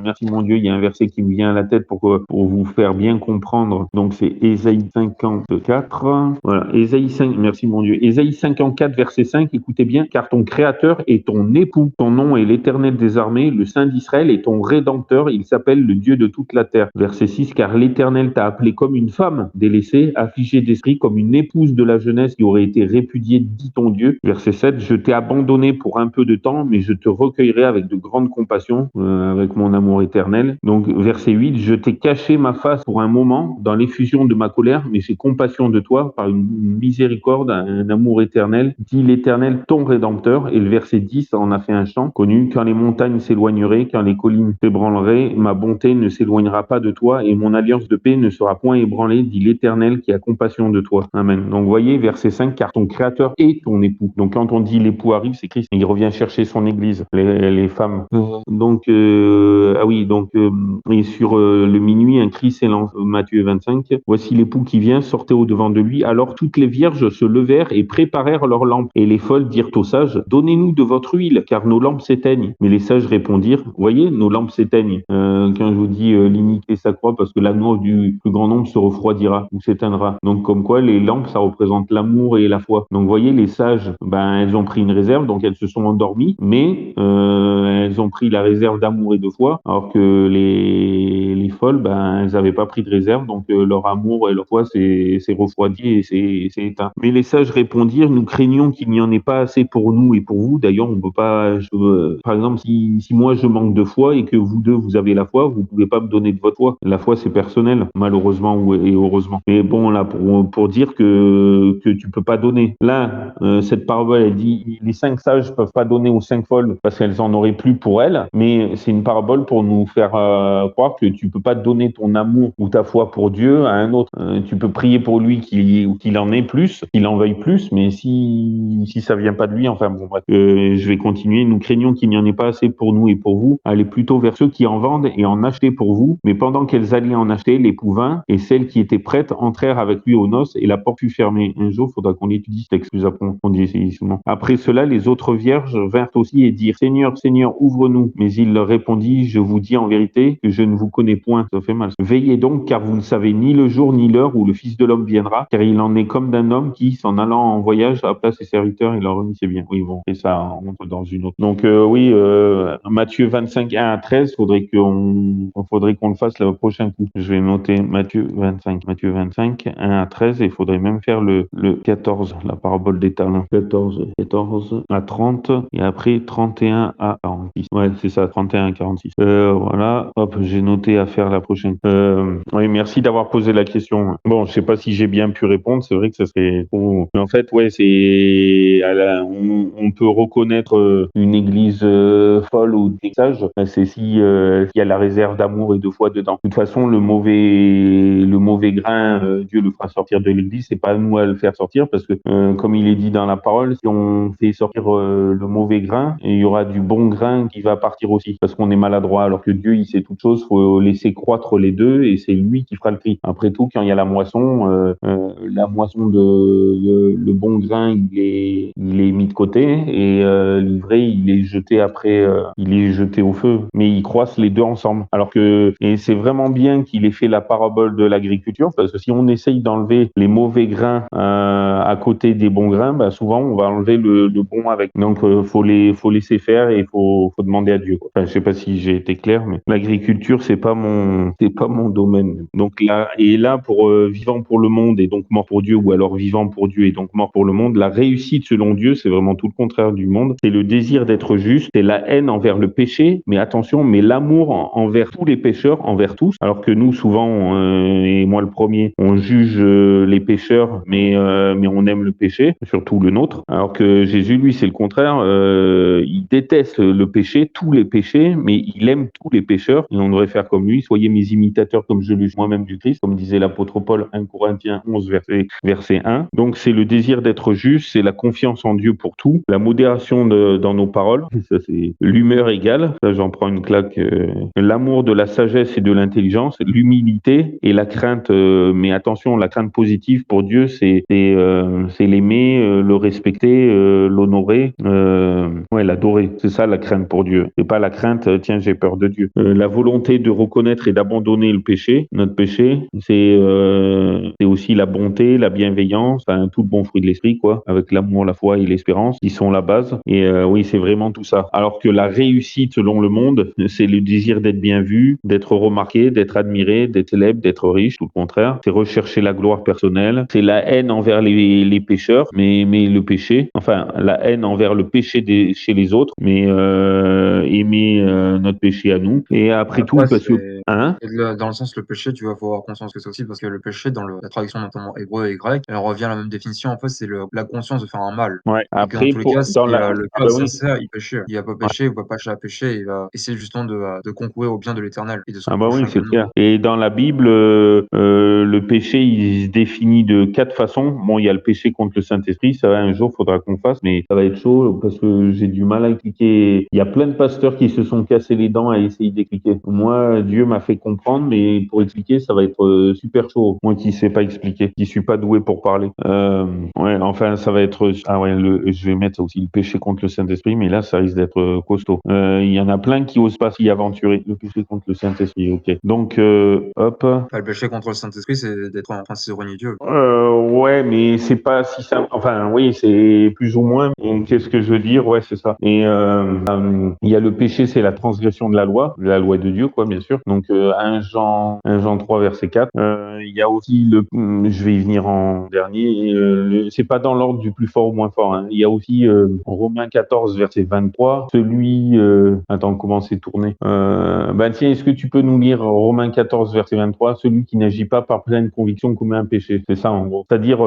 merci mon Dieu, il y a un verset qui me vient à la tête pour vous faire bien comprendre. Donc c'est Ésaïe 54. Voilà, Ésaïe 5, merci mon Dieu. Ésaïe 54, verset 5, écoutez bien, car ton Créateur est ton époux. Ton nom est l'Éternel des armées, le Saint d'Israël est ton Rédempteur, il s'appelle le Dieu de toute la terre. Verset 6, car l'Éternel t'a appelé comme une femme délaissée, affligée d'esprit, comme une épouse de la jeunesse qui aurait été répudiée, dit ton Dieu. Verset 7, je t'ai abandonné pour un peu de temps, mais je te recueillerai avec de grandes compassions, avec mon amour éternel. Donc verset 8, je t'ai caché ma face pour un moment dans l'effusion de ma colère, mais j'ai compassion de toi par une miséricorde, un amour éternel, dit l'Éternel ton Rédempteur. Et le verset 10 en a fait un chant connu, quand les montagnes s'éloigneraient, quand les collines s'ébranleraient, ma bonté ne s'éloignera pas de toi et mon alliance de paix ne sera point ébranlée, dit l'Éternel qui a compassion de toi. Amen. Donc vous voyez, verset 5, car ton Créateur est ton époux. Donc quand on dit l'époux arrive, c'est Christ, il revient chercher son église, les femmes. Donc, ah oui, donc, et sur le minuit, un cri s'élance, Matthieu 25, voici l'époux qui vient, sortez au devant de lui. Alors toutes les vierges se levèrent et préparèrent leurs lampes. Et les folles dirent aux sages, donnez-nous de votre huile, car nos lampes s'éteignent. Mais les sages répondirent, voyez, nos lampes s'éteignent. Quand je vous dis l'iniquité s'accroît, parce que l'amour du plus grand nombre se refroidira ou s'éteindra. Donc comme quoi, les lampes, ça représente l'amour et la foi. Donc vous voyez, les sages, ben, elles ont pris une réserve, donc elles se sont endormies, mais elles ont pris la réserve d'amour et de foi, alors que les folles, ben, elles n'avaient pas pris de réserve, donc leur amour et leur foi s'est refroidi et s'est éteint. Mais les sages répondirent, nous craignons qu'il n'y en ait pas assez pour nous et pour vous. D'ailleurs, on peut pas, par exemple, si moi je manque de foi et que vous deux vous avez la foi, vous pouvez pas me donner de votre foi. La foi c'est personnel, malheureusement et heureusement. Mais bon, là pour dire que tu peux pas donner. Là, cette parabole elle dit les 5 sages peuvent pas donner aux 5 folles parce qu'elles en auraient plus pour elles, mais c'est une parabole pour nous faire croire que tu peux pas donner ton amour ou ta foi pour Dieu à un autre. Tu peux prier pour lui qu'il en ait plus, qu'il en veuille plus, mais si ça vient pas de lui, enfin bon bref, je vais continuer. Nous craignons qu'il n'y en ait pas assez pour nous et pour vous. Allez plutôt vers ceux qui en vendent et en achetez pour vous. Mais pendant qu'elles allaient en acheter, l'époux vint et celles qui étaient prêtes entrèrent avec lui aux noces et la porte fut fermée. Un jour, il faudra qu'on étudie cet texte plus approfondissemement. Après cela, les autres vierges vinrent aussi et dirent, Seigneur, Seigneur, ouvre-nous. Mais il leur répondit, je vous dis en vérité que je ne vous connais point. Ça fait mal. Veillez donc, car vous ne savez ni le jour ni l'heure où le Fils de l'homme viendra, car il en est comme d'un homme qui, s'en allant en voyage, appela ses serviteurs et leur remit ses biens. Oui, bon, et ça, on entre dans une autre. Donc, oui, Matthieu 25, 1 à 13, faudrait qu'on le fasse le prochain coup. Je vais noter Matthieu 25, 1 à 13, et il faudrait même faire le 14, la parabole des talents. 14 à 30, et après 31 à 46. Ouais, c'est ça, 31 à 46. Voilà, hop, j'ai noté à faire la prochaine. Oui, merci d'avoir posé la question. Bon, je sais pas si j'ai bien pu répondre, c'est vrai que ça serait... Mais en fait, ouais, on peut reconnaître une église folle ou des sages, c'est si il y a la réserve d'amour et de foi dedans. De toute façon, le mauvais grain, Dieu le fera sortir de l'église, c'est pas à nous à le faire sortir, parce que comme il est dit dans la parole, si on fait sortir le mauvais grain, il y aura du bon grain qui va partir aussi, parce qu'on est maladroit, alors que Dieu, il sait toutes choses, faut laisser croître les deux, et c'est lui qui fera le tri. Après tout, quand il y a la moisson le bon grain, il est mis de côté, et l'ivraie, il est jeté après, il est jeté au feu. Mais ils croissent les deux ensemble. Alors que Et c'est vraiment bien qu'il ait fait la parabole de l'agriculture, parce que si on essaye d'enlever les mauvais grains à côté des bons grains, bah, souvent on va enlever le bon avec. Donc faut laisser faire et faut demander à Dieu, quoi. Enfin, je sais pas si j'ai été clair, mais l'agriculture c'est pas mon domaine. Donc là pour vivant pour le monde et donc mort pour Dieu, ou alors vivant pour Dieu et donc mort pour le monde, la réussite selon Dieu, c'est vraiment tout le contraire du monde. C'est le désir d'être juste, c'est la haine envers le péché, mais attention, mais l'amour envers tous les pécheurs, envers tous. Alors que nous, souvent, et moi le premier, on juge les pécheurs, mais on aime le péché, surtout le nôtre. Alors que Jésus, lui, c'est le contraire. Il déteste le péché, tous les péchés, mais il aime tous les pécheurs. Et on devrait faire comme lui. Soyez mes imitateurs comme je le suis moi-même du Christ, comme disait l'apôtre Paul, 1 Corinthiens 11, verset 1. Donc c'est le désir d'être juste, c'est la confiance en Dieu pour tout, la modération dans nos paroles, ça c'est l'humeur égale, ça j'en prends une claque, l'amour de la sagesse et de l'intelligence, l'humilité et la crainte, mais attention, la crainte positive pour Dieu, c'est l'aimer, le respecter, l'honorer, l'adorer, c'est ça la crainte pour Dieu, c'est pas la crainte, tiens j'ai peur de Dieu. La volonté de reconnaître et d'abandonner le péché, notre péché, c'est aussi la bonté, la bienveillance, enfin, tout le bon fruit de l'esprit, quoi, avec l'amour, la foi et l'espérance, qui sont la base. Et oui, c'est vraiment tout ça. Alors que la réussite, selon le monde, c'est le désir d'être bien vu, d'être remarqué, d'être admiré, d'être célèbre, d'être riche, tout le contraire. C'est rechercher la gloire personnelle. C'est la haine envers les pécheurs, mais le péché, enfin, la haine envers le péché chez les autres, mais aimer notre péché à nous. Et après tout, Après, parce que... Hein? dans le sens le péché, tu vois, faut avoir conscience que c'est aussi parce que le péché dans la traduction notamment hébreu et grec, elle revient à la même définition. En fait, c'est la conscience de faire un mal. Ouais. Et que dans Après, tous les cas, si le Ah cœur est bah oui. sincère, il péché. Il a pas péché ou va pas chercher à pécher, il va essayer justement de concourir au bien de l'Éternel et de son Ah bah oui, prochain c'est comme clair. nous. Et dans la Bible, le péché, il se définit de 4 façons. Bon, il y a le péché contre le Saint-Esprit, ça va, un jour, faudra qu'on fasse, mais ça va être chaud parce que j'ai du mal à expliquer. Il y a plein de pasteurs qui se sont cassés les dents à essayer d'expliquer. Moi, Dieu m'a fait comprendre, mais pour expliquer, ça va être super chaud. Moi qui sais pas expliquer, qui suis pas doué pour parler. Ouais, enfin, ça va être... Ah ouais, je vais mettre aussi le péché contre le Saint-Esprit, mais là, ça risque d'être costaud. Il y en a plein qui osent pas s'y aventurer. Le péché contre le Saint-Esprit, ok. Donc, hop. Enfin, le péché contre le Saint-Esprit, c'est d'être en train de s'éloigner de Dieu. Ouais, mais c'est pas si simple. Enfin, oui, c'est plus ou moins. Et qu'est-ce que je veux dire? Ouais, c'est ça. Et il y a le péché, c'est la transgression de la loi de Dieu, quoi, bien sûr. Donc 1 Jean 3, verset 4. Il y a aussi je vais y venir en dernier. Et, c'est pas dans l'ordre du plus fort au moins fort, hein. Il y a aussi Romains 14, verset 23. Celui, attends, comment c'est tourné? Tiens, est-ce que tu peux nous lire Romains 14, verset 23? Celui qui n'agit pas par pleine conviction commet un péché. C'est ça, en gros. C'est-à-dire,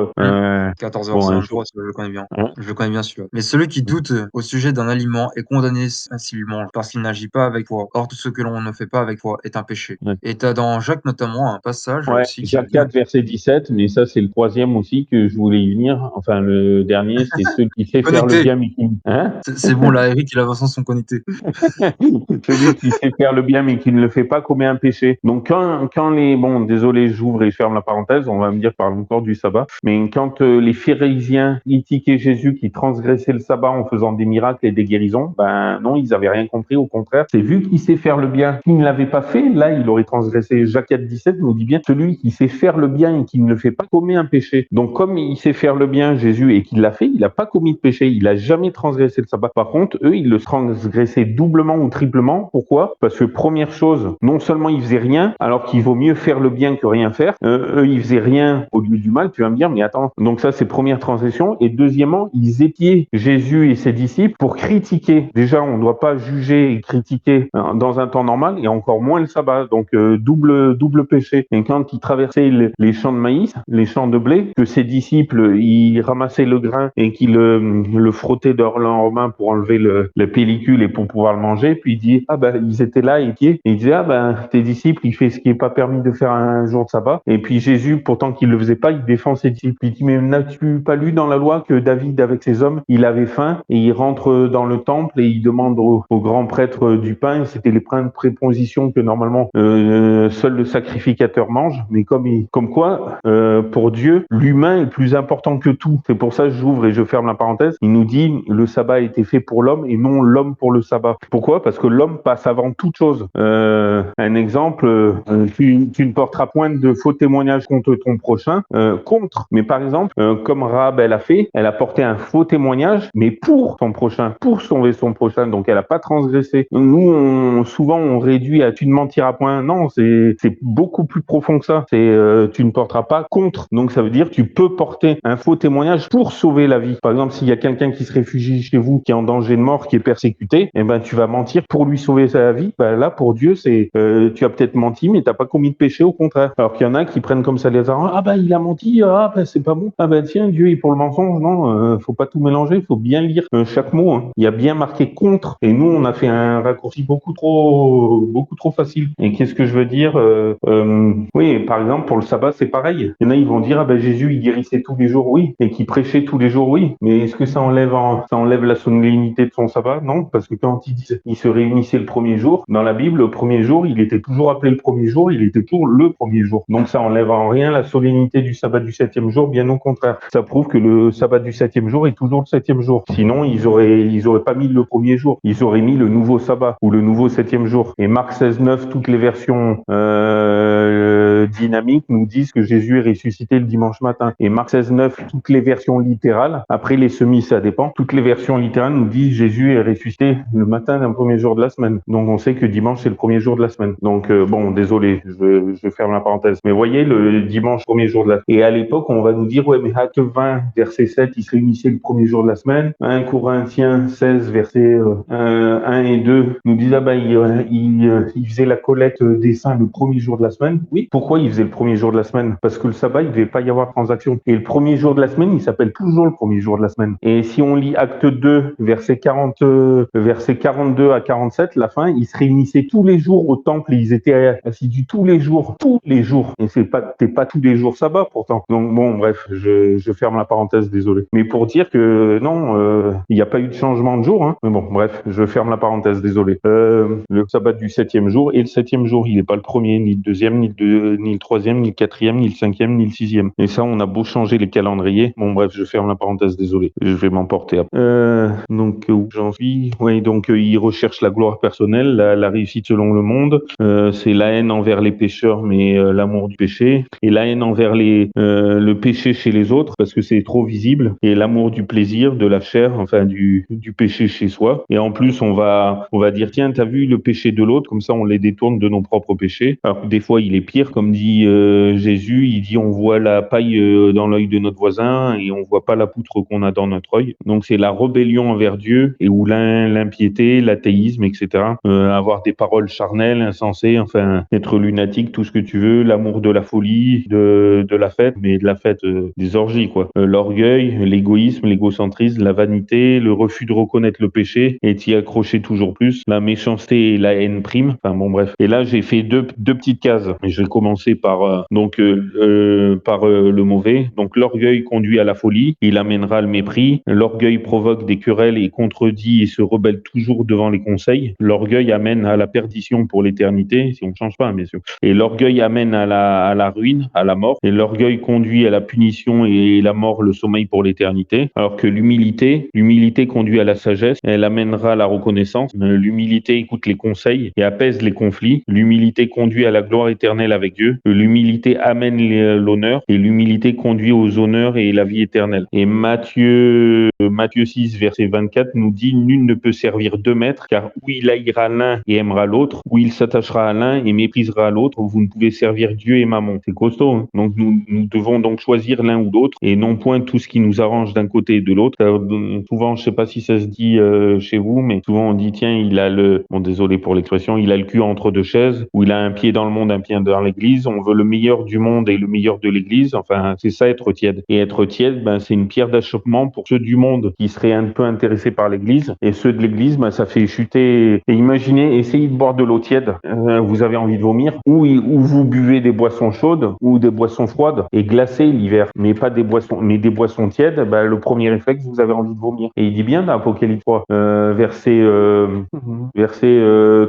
14 bon, verset un jour. 23, celui-là, je le connais bien. Hein. Je le connais bien celui-là. Mais celui qui doute au sujet d'un aliment est condamné s'il mange, parce qu'il n'agit pas avec foi. Or, tout ce que l'on ne fait pas avec foi est un péché. Ouais. Et t'as dans Jacques notamment un passage Ouais, aussi qui Jacques dit 4, verset 17, mais ça, c'est le troisième aussi que je voulais y venir. Enfin, le dernier, c'est celui qui sait faire le connecté. bien, mais qui... Hein? C'est bon, là, Eric, il a Vincent sont connectés. Celui qui sait faire le bien mais qui ne le fait pas commet un péché. Donc bon, désolé, j'ouvre et je ferme la parenthèse, on va me dire par encore du sabbat, mais quand les pharisiens critiquaient Jésus qui transgressait le sabbat en faisant des miracles et des guérisons, ben non, ils avaient rien compris, au contraire. C'est vu qu'il sait faire le bien, qui ne l'avait pas fait, là il aurait transgressé. Jacques 4, 17 nous dit bien, celui qui sait faire le bien et qui ne le fait pas commet un péché. Donc comme il sait faire le bien, Jésus, et qu'il l'a fait, il n'a pas commis de péché, il a jamais transgressé le sabbat. Par contre, eux, ils le transgressaient doublement ou triplement. Pourquoi? Parce que première chose, non seulement ils faisaient rien, alors qu'il vaut mieux faire le bien que rien faire. Eux, ils faisaient rien au lieu du mal. Tu vas me dire, mais attends. Donc ça, c'est première transgression. Et deuxièmement, ils épiaient Jésus et ses disciples pour critiquer. Déjà, on ne doit pas juger et critiquer dans un temps normal, et encore moins le sabbat. Donc double péché. Et quand ils traversaient les champs de maïs, les champs de blé, que ses disciples, ils ramassaient le grain et qu'ils le frottaient de leurs mains pour enlever la pellicule et pour pouvoir le manger. Puis il dit, ils étaient là épiés. Et il disait, tes disciples, il fait ce qui est pas permis de faire un jour de sabbat. Et puis Jésus, pourtant qu'il le faisait pas, il défend ses disciples. Il dit, mais n'as-tu pas lu dans la loi que David, avec ses hommes, il avait faim et il rentre dans le temple et il demande au grand prêtre du pain. C'était les prépositions que normalement seul le sacrificateur mange. Mais comme quoi, pour Dieu, l'humain est plus important que tout. C'est pour ça que j'ouvre et je ferme la parenthèse. Il nous dit, le sabbat a été fait pour l'homme et non l'homme pour le sabbat. Pourquoi? Parce que l'homme passe avant toute chose. un exemple, tu ne porteras point de faux témoignages contre ton prochain, mais par exemple, comme Rahab elle a fait, elle a porté un faux témoignage, mais pour son prochain, pour sauver son prochain, donc elle a pas transgressé. Nous, souvent on réduit à tu ne mentiras point. Non, c'est beaucoup plus profond que ça. C'est tu ne porteras pas contre. Donc ça veut dire tu peux porter un faux témoignage pour sauver la vie. Par exemple, s'il y a quelqu'un qui se réfugie chez vous, qui est en danger de mort, qui est persécuté, eh ben tu vas mentir pour lui sauver sa vie. Ben là, pour Dieu, c'est tu as peut-être menti, mais t'as pas commis de péché, au contraire. Alors qu'il y en a qui prennent comme ça les armes. Ah ben il a menti, ah ben c'est pas bon. Ah ben tiens, Dieu est pour le mensonge. Non, faut pas tout mélanger, faut bien lire chaque mot. Hein. Il y a bien marqué contre. Et nous, on a fait un raccourci beaucoup trop facile. Et qu'est-ce que je veux dire oui, par exemple, pour le sabbat, c'est pareil. Il y en a, ils vont dire, ah ben Jésus, il guérissait tous les jours, oui, et qu'il prêchait tous les jours, oui. Mais est-ce que ça enlève la solennité de son sabbat? Non, parce que quand il se réunissait le premier jour, dans la Bible, le premier jour, il était toujours appelé le premier jour, il était toujours le premier jour. Donc ça enlève en rien la solennité du sabbat du septième jour, bien au contraire. Ça prouve que le sabbat du septième jour est toujours le septième jour. Sinon, ils auraient pas mis le premier jour. Ils auraient mis le nouveau sabbat ou le nouveau septième jour. Et Marc 16:9, toutes les versions dynamiques nous disent que Jésus est ressuscité le dimanche matin. Et Marc 16:9, toutes les versions littérales, après les semis, ça dépend, toutes les versions littérales nous disent Jésus est ressuscité le matin d'un premier jour de la semaine. Donc on sait que dimanche, c'est le premier jour de la semaine. Donc bon, désolé, je ferme la parenthèse. Mais voyez, le dimanche, premier jour de la semaine. Et à l'époque, on va nous dire, ouais, mais Acte 20, verset 7, il se réunissait le premier jour de la semaine. 1 Corinthiens 16, verset 1 et 2, nous disent, ah ben, il faisait la collecte des saints le premier jour de la semaine. Oui, pourquoi il faisait le premier jour de la semaine? Parce que le sabbat, il devait pas y avoir transaction. Et le premier jour de la semaine, il s'appelle toujours le premier jour de la semaine. Et si on lit Acte 2, verset 42 à 47, la fin, ils se réunissaient tous les jours au temple et ils étaient assidus tous les jours. Et t'es pas tous les jours sabbat pourtant. Donc bon, bref, je ferme la parenthèse, désolé. Mais pour dire que non, il n'y a pas eu de changement de jour. Hein. Mais bon, bref, je ferme la parenthèse, désolé. Le sabbat du septième jour, et le septième jour, il n'est pas le premier, ni le deuxième, ni le troisième, ni le quatrième, ni le cinquième, ni le sixième. Et ça, on a beau changer les calendriers. Bon, bref, je ferme la parenthèse, désolé. Je vais m'emporter après. Donc, où j'en suis? Oui, donc, il recherche la gloire personnelle, la réussite selon le monde. C'est la haine envers les pécheurs, mais l'amour du péché. Et la haine envers le péché chez les autres, parce que c'est trop visible. Et l'amour du plaisir, de la chair, enfin, du péché chez soi. Et en plus, on va dire, tiens, t'as vu le péché de l'autre, comme ça on les détourne de nos propres péchés. Alors que des fois il est pire, comme dit Jésus, il dit on voit la paille dans l'œil de notre voisin et on voit pas la poutre qu'on a dans notre œil. Donc c'est la rébellion envers Dieu et où l'impiété, l'athéisme, etc. Avoir des paroles charnelles, insensées, enfin être lunatique, tout ce que tu veux, l'amour de la folie, de la fête, mais de la fête des orgies quoi. L'orgueil, l'égoïsme, l'égocentrisme, la vanité, le refus de reconnaître le péché et t'y accrocher toujours plus, la méchanceté et la haine prime. Enfin bon bref. Et là j'ai fait deux petites cases. Et je vais commencer par le mauvais. Donc l'orgueil conduit à la folie, il amènera le mépris. L'orgueil provoque des querelles et contredit et se rebelle toujours devant les conseils. L'orgueil amène à la perdition pour l'éternité, si on ne change pas bien sûr. Et l'orgueil amène à la ruine, à la mort. Et l'orgueil conduit à la punition et la mort, le sommeil pour l'éternité. Alors que l'humilité conduit à la sagesse, elle amènera à la reconnaissance. L'humilité écoute les conseils et apaise les conflits. L'humilité conduit à la gloire éternelle avec Dieu. L'humilité amène l'honneur et l'humilité conduit aux honneurs et la vie éternelle. Et Matthieu 6, verset 24 nous dit « Nul ne peut servir deux maîtres, car ou il haïra l'un et aimera l'autre, ou il s'attachera à l'un et méprisera l'autre. Vous ne pouvez servir Dieu et Mammon. » C'est costaud. Hein, donc nous devons donc choisir l'un ou l'autre et non point tout ce qui nous arrange d'un côté et de l'autre. Souvent, je sais pas si ça se dit chez vous, mais souvent on dit tiens, il a désolé pour l'expression, il a le cul entre deux chaises, ou il a un pied dans le monde, un pied dans l'église. On veut le meilleur du monde et le meilleur de l'église. Enfin, c'est ça être tiède. Et être tiède, c'est une pierre d'achoppement pour ceux du monde qui seraient un peu intéressés par l'église, et ceux de l'église, ça fait chuter. Et imaginez, essayez de boire de l'eau tiède, vous avez envie de vomir, ou vous buvez des boissons chaudes ou des boissons froides et glacées l'hiver, mais des boissons tièdes, le premier réflexe, vous avez envie de vomir. Et il dit bien dans Apocalypse 3, verset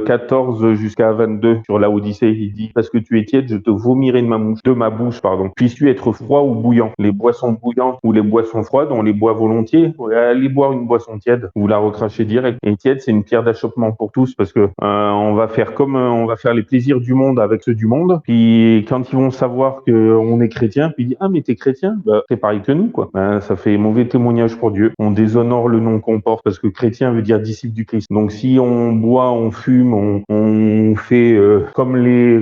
14 jusqu'à 22 sur la Odyssée, il dit parce que tu es tiède, je te vomirai de ma bouche, pardon. Puisses-tu être froid ou bouillant. Les boissons bouillantes ou les boissons froides, on les boit volontiers. Allez boire une boisson tiède, vous la recrachez direct. Et tiède, c'est une pierre d'achoppement pour tous parce que on va faire comme on va faire les plaisirs du monde avec ceux du monde. Puis quand ils vont savoir que on est chrétien, puis ils disent ah mais t'es chrétien, bah c'est pareil que nous quoi. Ça fait mauvais témoignage pour Dieu. On déshonore le nom qu'on porte parce que chrétien veut dire disciple du Christ. Donc si on boit, on fume, on fait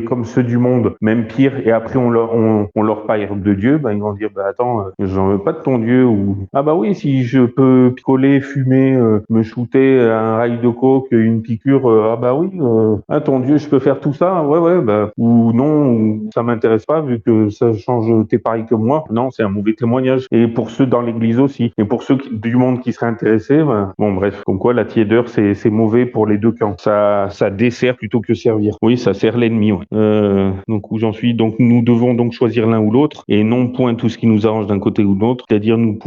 comme ceux du monde, même pire, et après on leur parle de Dieu, ils vont dire attends, j'en veux pas de ton Dieu, ou ah bah oui, si je peux picoler, fumer, me shooter un rail de coke, une piqûre, ah bah oui, ton Dieu, je peux faire tout ça, ouais, ou non, ou ça m'intéresse pas vu que ça change, t'es pareil que moi. Non, c'est un mauvais témoignage. Et pour ceux dans l'église aussi, et pour ceux du monde qui seraient intéressés, bon bref, comme quoi la tiédeur c'est mauvais pour les deux camps. Ça dessert plutôt que servir. Oui, ça sert l'ennemi. Ouais. Donc où j'en suis. Donc nous devons donc choisir l'un ou l'autre et non point tout ce qui nous arrange d'un côté ou de l'autre. C'est-à-dire nous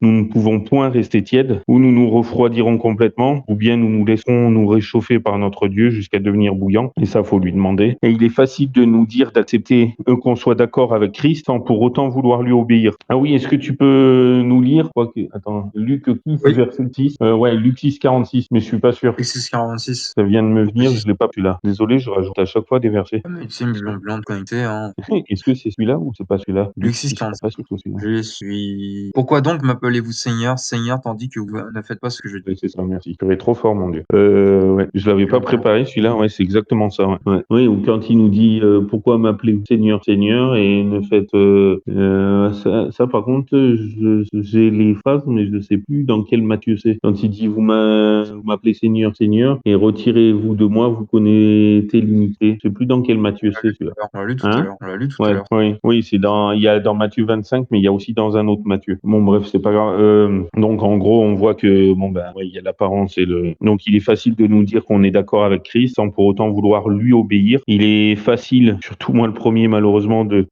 ne pouvons point rester tièdes, ou nous nous refroidirons complètement, ou bien nous nous laisserons nous réchauffer par notre Dieu jusqu'à devenir bouillant. Et ça, faut lui demander. Et il est facile de nous dire d'accepter qu'on soit d'accord avec Christ sans pour autant vouloir lui obéir. Ah oui, est-ce que tu peux nous lire attends, Luc 6, Oui. verset 6. Ouais, Luc 6, 46, mais je suis pas sûr. Exercice 46. Ça vient de me venir, je l'ai pas plus là. Désolé, je rajoute à chaque fois des versets. Ah, mais c'est une Bible ambulante connectée, hein. Est-ce que c'est celui-là ou c'est pas celui-là? Luc Luc 6, 6, je suis 46. pas sûr que c'est celui-là. Je suis. Pourquoi donc m'appelez-vous Seigneur, Seigneur, tandis que vous ne faites pas ce que je dis? Oui, c'est ça, merci. Tu es trop fort, mon Dieu. Ouais, je l'avais pas Bible ambulante. préparé, celui-là, ouais, c'est exactement ça, ouais. Ouais. Oui, ou quand il nous dit pourquoi m'appeler Seigneur, Seigneur, et ne faites ça, par contre, j'ai les phrases, mais je ne sais plus dans quel Matthieu c'est. Quand il dit vous m'appelez Seigneur, Seigneur, et retirez-vous de moi, vous connaissez l'unité. Je sais plus dans quel Matthieu c'est celui-là. On l'a lu tout à Hein? l'heure. On l'a lu tout à Ouais, l'heure. oui, il y a dans Matthieu 25, mais il y a aussi dans un autre Matthieu. Bon, bref, c'est pas grave. Donc, en gros, on voit que, ouais, il y a l'apparence donc il est facile de nous dire qu'on est d'accord avec Christ sans pour autant vouloir lui obéir. Il est facile, surtout moi le premier, malheureusement, de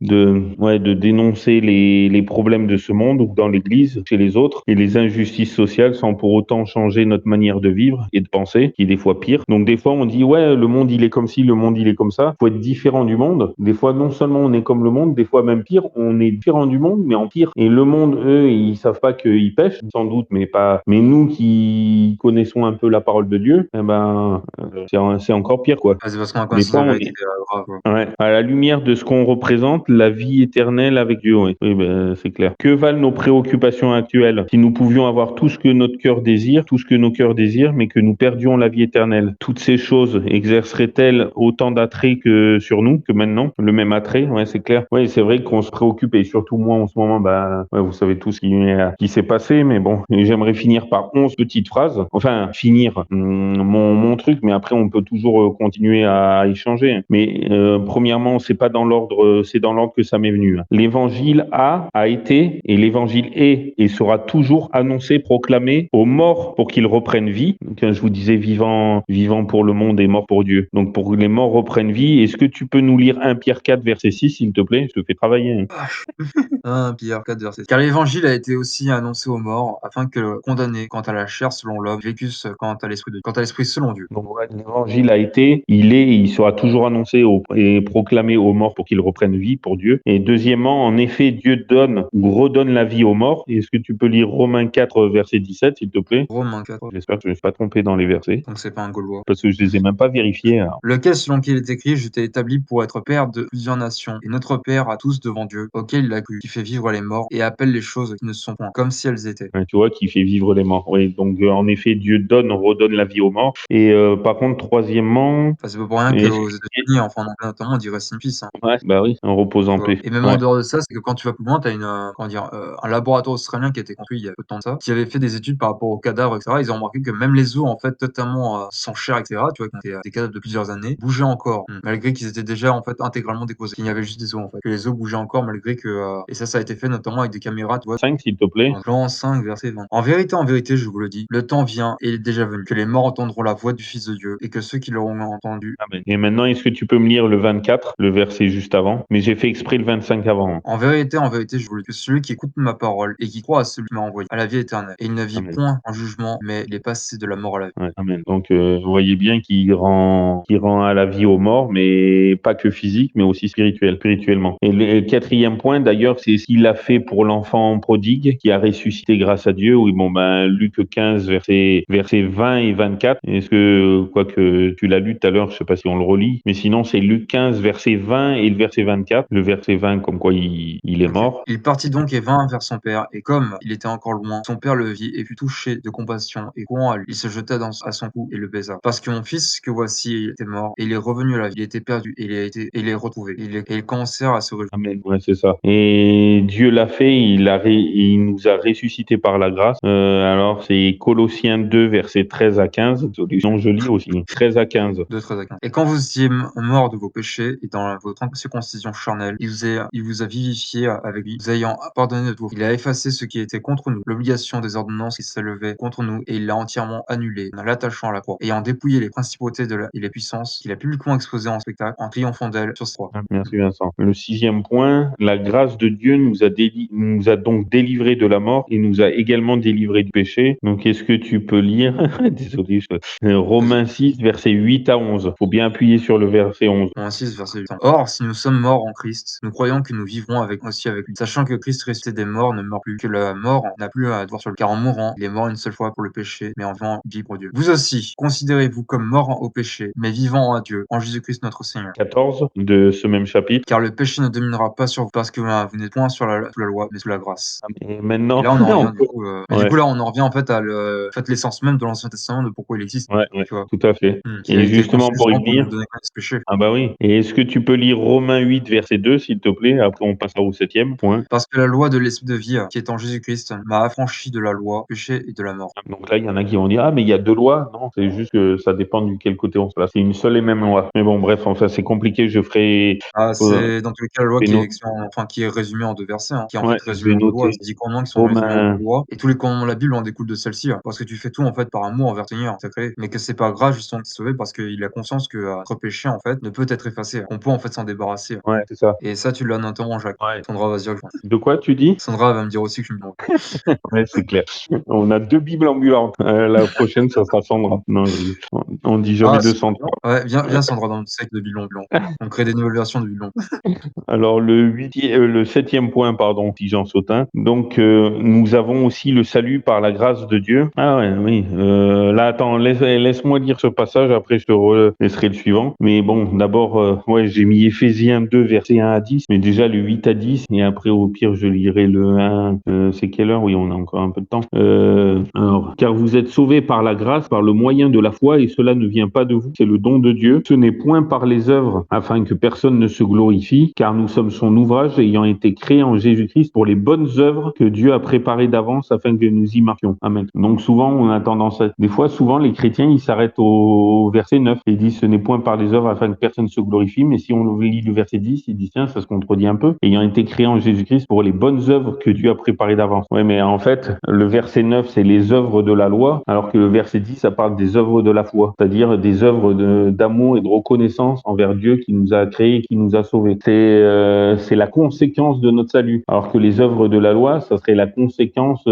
dénoncer les problèmes de ce monde ou dans l'église, chez les autres, et les injustices sociales sans pour autant changer notre manière de vivre et de penser, qui est des fois pire. Donc, des fois, on dit, ouais, le monde, il est comme ci, le monde, il est comme ça. Faut être différent du monde. Des fois, non seulement on est comme le monde, des fois même pire, on est différent du monde, mais en pire. Et le monde, eux, ils savent pas qu'ils pêchent, sans doute, mais nous qui connaissons un peu la parole de Dieu, c'est encore pire, quoi. Ah, c'est parce qu'on a Des connaissance de fois, la on vérité est, grave, quoi. ouais, à la lumière de ce qu'on représente, la vie éternelle avec Dieu, oui. Oui, c'est clair. Que valent nos préoccupations actuelles si nous pouvions avoir tout ce que notre cœur désire, tout ce que nos cœurs désirent, mais que nous perdions la vie éternelle? Toutes ces choses exerceraient-elles autant d'attrait que sur nous, que maintenant? Le même attrait, ouais, c'est clair. Oui, c'est vrai qu'on se préoccupe, et surtout moi en ce moment, ouais, vous savez tout ce qui s'est passé, mais bon, j'aimerais finir par 11 petites phrases. Enfin, finir mon truc, mais après on peut toujours continuer à échanger. Mais premièrement, c'est pas dans l'ordre, c'est dans l'ordre que ça m'est venu. L'évangile a été, et l'évangile est et sera toujours annoncé, proclamé aux morts pour qu'ils reprennent vie. Quand je vous disais vivant pour le monde et mort pour Dieu. Donc pour que les morts reprennent vie, est-ce que tu peux nous lire 1 Pierre 4, verset 6, s'il te plaît? Je te fais travailler. Hein. 1 Pierre 4, verset 7. Car l'évangile a été aussi annoncé aux morts, afin que le condamné quant à la chair selon l'homme vécusse quant à l'esprit selon Dieu. Donc ouais, l'évangile a été, il est et il sera toujours annoncé et proclamé aux morts pour qu'ils reprennent vie pour Dieu. Et deuxièmement, en effet, Dieu donne ou redonne la vie aux morts. Est-ce que tu peux lire Romains 4, verset 17, s'il te plaît? Romains 4. J'espère que je ne me suis pas trompé dans les versets, Donc c'est pas un Gaulois. parce que je les ai même pas vérifiés. Alors. Lequel, selon qui il est écrit, je t'ai établi pour être père de plusieurs nations, et notre père à tous devant Dieu, auquel il a cru, qui fait vivre les morts, et appelle les choses qui ne sont point, comme si elles étaient. Tu vois, qui fait vivre les morts. Oui, donc en effet, Dieu redonne la vie aux morts. Et par contre, troisièmement, Enfin, c'est pas pour rien est-ce qu'aux que- États-Unis, enfin en anglais notamment, on dit rest in peace, hein. ouais, bah oui, un repose Tu en vois? paix. Et même en Ouais. dehors de ça, c'est que quand tu vas plus loin, tu as comment dire? Un laboratoire australien qui a été construit il y a peu de temps de ça, qui avait fait des études par rapport aux cadavres et cetera. Ils ont remarqué que même les os, en fait, totalement, sans chair et cetera, tu vois? Qui étaient, des cadavres de plusieurs années, bougeaient encore, malgré qu'ils étaient déjà, en fait, intégralement déposés. Qu'il y avait juste des os, en fait. Que les os bougeaient encore malgré que, et ça a été fait notamment avec des caméras, tu vois? 5, s'il te plaît. Dans Jean 5, verset 20. En vérité, je vous le dis, le temps vient et il est déjà venu, que les morts entendront la voix du Fils de Dieu, et que ceux qui l'auront entendu. Amen. Et maintenant, est-ce que tu peux me lire le 24, le verset juste avant? Mais j'ai fait exprès le 25 avant. En vérité, je vous le dis, que celui qui écoute ma parole et qui croit à celui qui m'a envoyé, a la vie éternelle, et il ne vit Amen. point en jugement, mais il est passé de la mort à la vie. Ouais, amen. Donc, vous voyez bien qu'il rend à la vie aux morts, mais pas que physique, mais aussi spirituellement. Et le quatrième point, d'ailleurs, c'est ce qu'il a fait pour l'enfant prodigue qui a ressuscité grâce à Dieu. Oui, bon, Luc 15, versets 20 et 24. Est-ce que, quoique tu l'as lu tout à l'heure, je sais pas si on le relit, mais sinon c'est Luc 15, verset 20 et le verset 24. Le verset 20, comme quoi il est Ok. mort. Il partit donc et vint vers son père, et comme il était encore loin, son père le vit et fut touché de compassion, et courant à lui, il se jeta à son cou et le baisa. Parce que mon fils, que voici, était mort, et il est revenu à la vie, il était perdu, et il est retrouvé. Et ils commencèrent à se réjouir. Amen. Ouais, c'est ça. Et Dieu l'a fait, il nous a ressuscités par la grâce. Alors, c'est Colossiens 2, versets 13 à 15. Solution jolie aussi. 13 à 15. De 13 à 15. Et quand vous étiez morts de vos péchés et dans votre incirconcision charnelle, il vous a vivifié avec lui, vous ayant pardonné de tout. Il a effacé ce qui était contre nous, l'obligation des ordonnances qui s'élevaient contre nous, et il l'a entièrement annulé en l'attachant à la croix, ayant dépouillé les principautés et les puissances qu'il a publiquement exposées en spectacle, en triomphant d'elles sur sa croix. Merci Vincent. Le sixième point, la grâce de Dieu nous a donc délivrés de la mort et nous a également délivrés du péché. Donc, est-ce que tu peux lire, désolé, Romains 6, versets 8 à 11. Faut bien appuyer sur le verset 11. Romains 6, verset 8. Or, si nous sommes morts en Christ, nous croyons que nous vivrons aussi avec lui, sachant que Christ ressuscité des morts ne meurt plus, que la mort n'a plus à devoir sur le car en mourant, il est mort une seule fois pour le péché, mais en vivant vie pour Dieu. Vous aussi, considérez-vous comme morts au péché, mais vivants à Dieu, en Jésus-Christ notre Seigneur. 14 de ce même chapitre. Car le péché ne dominera pas sur vous, parce que vous n'êtes point sous la loi, mais sous la grâce. Et Et maintenant, là, on en on revient peut... du coup, mais du Ouais, coup, là, on en revient en fait en fait, l'essence même de l'Ancien Testament, de pourquoi il existe, ouais, tu vois. tout à fait. Qui a Et été justement, conçu pour y justement pour venir, nous donner connaissance du péché. ah bah oui. Et est-ce que tu peux lire Romains 8, verset 2, s'il te plaît? Après, on passera au septième point. Parce que la loi de l'esprit de vie, qui est en Jésus-Christ, m'a affranchi de la loi, du péché et de la mort. Donc là, il y en a qui vont dire, ah, mais il y a deux lois. Non, c'est juste que ça dépend du quel côté on se place. C'est une seule et même loi. Mais bon, bref, enfin, c'est compliqué. Ah, Euh, c'est dans tous les cas la loi je vais qui est résumée en 2 versets, qui est en ouais, fait je résumée vais en 2 lois. noter C'est 10 commandements qui sont résumés en 2 Romains. lois, et tous les commandements de la Bible en découlent de celle-ci, parce que tu fais tout en fait par amour envers ton Seigneur sacré, mais que c'est pas grave justement de se sauver parce qu'il a conscience que notre péché en fait ne peut être effacé, qu'on peut en fait s'en débarrasser. Ouais, c'est ça. Et ça, tu l'as notamment en Jacques. Ouais. Sandra, vas-y, rejoins. De quoi tu dis? Sandra va me dire aussi que je me trompe. Ouais, c'est clair. On a deux Bibles ambulantes. La prochaine, ça sera Sandra. Non, on dit jamais Ah, c'est 203. ouais, viens Sandra dans le secte de Biblon blanc. On crée des nouvelles versions de Biblon. Alors le septième point, pardon, dit Jean Sautin. Donc nous avons aussi le salut par la grâce de Dieu. Ah ouais, oui. Là, attends, laisse-moi lire ce passage. Après, je te laisserai le suivant. Mais bon, d'abord, ouais, j'ai mis Éphésiens 2, versets 1 à 10. Mais déjà le 8 à 10. Et après, au pire, je lirai le 1. C'est quelle heure? Oui, on a encore un peu de temps. Alors, car vous êtes sauvés par la grâce, par le moyen de la foi, et cela ne vient pas de vous, c'est le don de Dieu. Ce n'est point par les œuvres, afin que personne ne se glorifie, car nous sommes son ouvrage ayant été créé en Jésus-Christ pour les bonnes œuvres que Dieu a préparées d'avance afin que nous y marchions. Amen. Donc souvent, on a tendance à... Des fois, souvent, les chrétiens, ils s'arrêtent au verset 9 et ils disent ce n'est point par les œuvres afin que personne ne se glorifie, mais si on lit le verset 10, ils disent tiens, ça se contredit un peu. Ayant été créé en Jésus-Christ pour les bonnes œuvres que Dieu a préparées d'avance. Ouais, mais en fait, le verset 9, c'est les œuvres de la loi, alors que le verset 10, ça parle des œuvres de la foi, c'est-à-dire des œuvres d'amour et de reconnaissance envers Dieu qui nous a créés et qui nous a sauvés. C'est la conséquence de notre salut. Alors que les œuvres de la loi, ça serait la conséquence,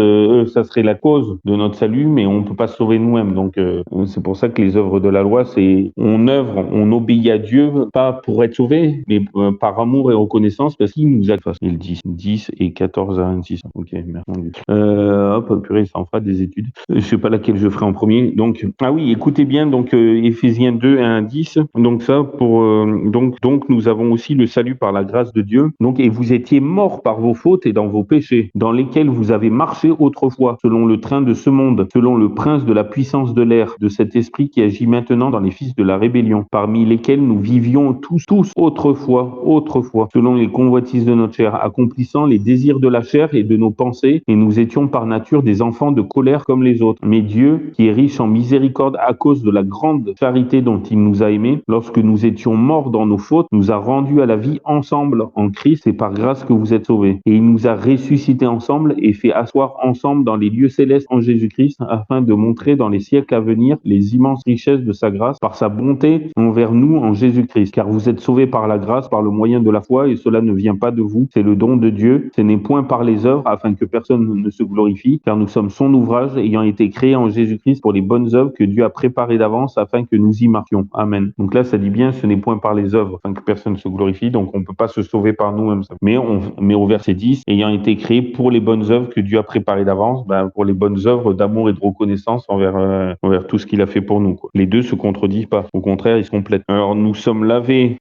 ça serait la cause de notre salut, mais on ne peut pas se sauver nous-mêmes. Donc c'est pour ça que les œuvres de la loi, c'est on œuvre, on obéit à Dieu, pas pour être sauvé, mais par amour et reconnaissance, parce qu'il nous a fait. Et le 10 et 14 à 26. Ok, merci. Hop, purée, ça en fera des études. Je sais pas laquelle je ferai en premier. Donc, ah oui, écoutez bien, donc Éphésiens 2 1 10. Donc ça, donc nous avons aussi le salut par la grâce de Dieu. Donc, et vous étiez morts par vos fautes et dans vos péchés, dans lesquels vous avez marché autrefois, selon le train de ce monde, selon le prince de la puissance de l'air, de cet esprit qui agit maintenant dans les fils de la rébellion, parmi lesquels nous vivions tous autrefois, selon les convoitises de notre chair, accomplissant les désirs de la chair et de nos pensées, et nous étions par nature des enfants de colère comme les autres. Mais Dieu, qui est riche en miséricorde à cause de la grande charité dont il nous a aimés, lorsque nous étions morts dans nos fautes, nous a rendus à la vie ensemble en Christ. C'est par grâce que vous êtes sauvés. Et il nous a ressuscités ensemble et fait asseoir ensemble dans les lieux célestes en Jésus-Christ, afin de montrer dans les siècles à venir les immenses richesses de sa grâce par sa bonté envers nous en Jésus-Christ. Car vous êtes sauvés par la grâce, par le moyen de la foi, et cela ne vient pas de vous, c'est le don de Dieu. Ce n'est point par les œuvres, afin que personne ne se glorifie, car nous sommes son ouvrage, ayant été créés en Jésus-Christ pour les bonnes œuvres que Dieu a préparées d'avance, afin que nous y marchions. Amen. Donc là, ça dit bien, ce n'est point par les œuvres, afin que personne se glorifie, donc on peut pas se sauver par nous-mêmes. Mais au verset 10, ayant été créé pour les bonnes œuvres que Dieu a préparées d'avance, pour les bonnes œuvres d'amour et de reconnaissance envers tout ce qu'il a fait pour nous, quoi. Les deux se contredisent pas. Au contraire, ils se complètent. Alors, nous sommes lavés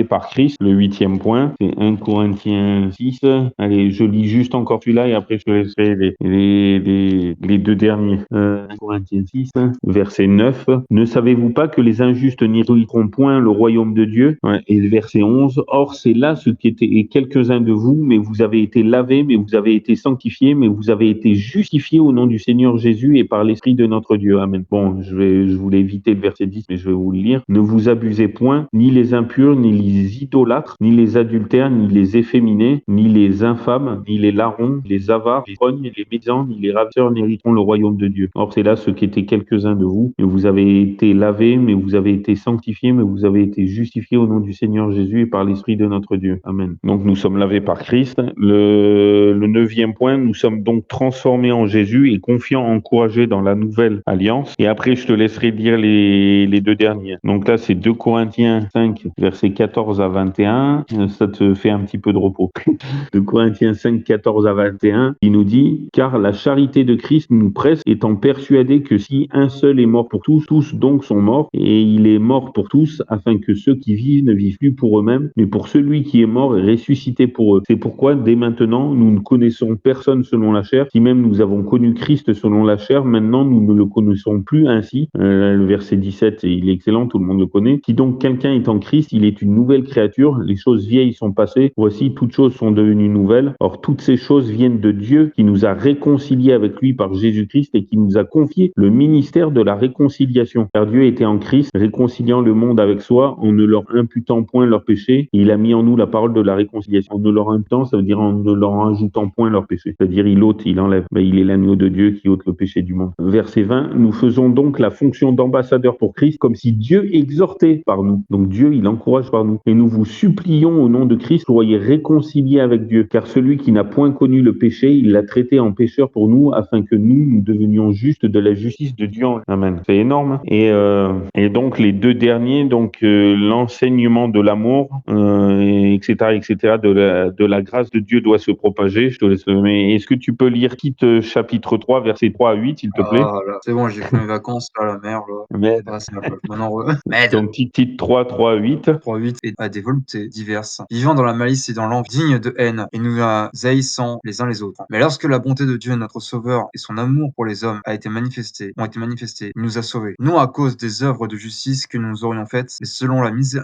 par Christ. Le 8e point, c'est 1 Corinthiens 6. Allez, je lis juste encore celui-là et après je te laisserai les deux derniers. 1 Corinthiens 6, verset 9. Ne savez-vous pas que les injustes n'hériteront point le royaume de Dieu? Ouais. Et le verset 11. Or, c'est là ce qui était et quelques-uns de vous, mais vous avez été lavés, mais vous avez été sanctifiés, mais vous avez été justifiés au nom du Seigneur Jésus et par l'Esprit de notre Dieu. Amen. Bon, je voulais éviter le verset 10, mais je vais vous le lire. Ne vous abusez point, ni les impurs, ni les idolâtres, ni les adultères, ni les efféminés, ni les infâmes, ni les larrons, les avares, les trognes, les médisants, ni les ravisseurs n'hériteront le royaume de Dieu. Or, c'est là ce qui étaient quelques-uns de vous, mais vous avez été lavés, mais vous avez été sanctifiés, mais vous avez été justifiés au nom du Seigneur Jésus et par l'Esprit de notre Dieu. Amen. Donc, nous sommes lavés par Christ. Le 9e point, nous sommes donc transformés en Jésus et confiants, encouragés dans la nouvelle alliance. Et après, je te laisserai dire les deux derniers. Donc là, c'est 2 Corinthiens 5, versets 14 à 21. Ça te fait un petit peu de repos. 2 Corinthiens 5, 14 à 21, il nous dit « Car la charité de Christ nous presse, étant persuadés que si un seul est mort pour tous, tous donc sont morts, et il est mort pour tous, afin que ceux qui vivent ne vivent plus pour eux-mêmes, mais pour celui qui est mort et ressuscité pour eux. C'est pourquoi, dès maintenant, nous ne connaissons personne selon la chair. Si même nous avons connu Christ selon la chair, maintenant nous ne le connaissons plus ainsi. » Le verset 17, il est excellent, tout le monde le connaît. « Si donc quelqu'un est en Christ, il est une nouvelle créature. Les choses vieilles sont passées. Voici, toutes choses sont devenues nouvelles. Or, toutes ces choses viennent de Dieu qui nous a réconciliés avec lui par Jésus-Christ et qui nous a confié le ministère de la réconciliation. Car Dieu était en Christ, réconciliant le monde avec soi, en ne leur imputant point leurs péchés. Et il a mis en nous la parole de la réconciliation. En ne leur imputant, ça veut dire en ne leur ajoutant point leurs péchés. C'est-à-dire, il ôte, il enlève. Il est l'agneau de Dieu qui ôte le péché du monde. Verset 20, nous faisons donc la fonction d'ambassadeur pour Christ comme si Dieu exhortait par nous. Donc Dieu, il encourage par nous. Et nous vous supplions au nom de Christ, soyez réconciliés avec Dieu. Car celui qui n'a point connu le péché, il l'a traité en pécheur pour nous, afin que nous devenions justes de la justice de Dieu. Amen. C'est énorme. Et donc les deux derniers, donc l'enseignement de l'amour, etc., de la grâce de Dieu doit se propager. Je te laisse. Mais est-ce que tu peux lire Tite chapitre 3, versets 3 à 8, s'il te plaît? Ah là, c'est bon, j'ai pris mes vacances à la mer, là. M'aide. Ah, c'est ma faute. Maintenant, m'aide. Donc Tite 3, 3 à 8. 3-8 et à des volontés diverses, vivant dans la malice et dans l'envie, dignes de haine, et nous haïssant les uns les autres. Mais lorsque la bonté de Dieu, notre Sauveur, et son amour pour les hommes ont été manifestés, il nous a sauvés. Non à cause des œuvres de justice que nous aurions faites, mais selon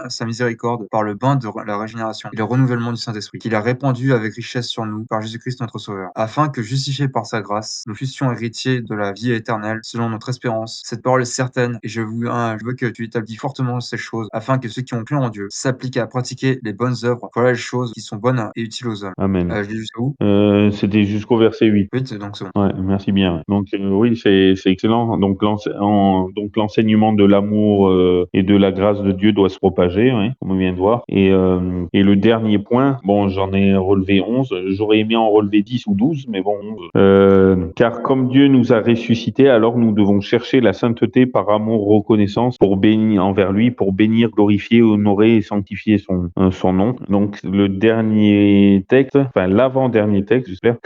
sa miséricorde, par le bain de la régénération et le renouvellement du Saint-Esprit, qu'il a répandu avec richesse sur nous, par Jésus-Christ notre Sauveur, afin que, justifiés par sa grâce, nous fussions héritiers de la vie éternelle, selon notre espérance. Cette parole est certaine, et je veux que tu établis fortement ces choses, afin que ceux qui ont cru en Dieu s'appliquent à pratiquer les bonnes œuvres. Voilà les choses qui sont bonnes et utiles aux hommes. Amen. Je lis jusqu'à où? C'était jusqu'au verset 8. 8, donc c'est bon. Ouais, merci bien. Donc oui, c'est excellent. Donc l'enseignement de l'amour et de la grâce de Dieu doit se propager, hein, comme on vient de voir. Et le dernier point, bon, j'en ai relevé 11. J'aurais aimé en relever 10 ou 12, mais bon, 11. Car comme Dieu nous a ressuscités, alors nous devons chercher la sainteté par amour, reconnaissance pour bénir envers lui, pour bénir, glorifier, honorer et sanctifier son nom. Donc le dernier texte, enfin l'avant-dernier texte, j'espère,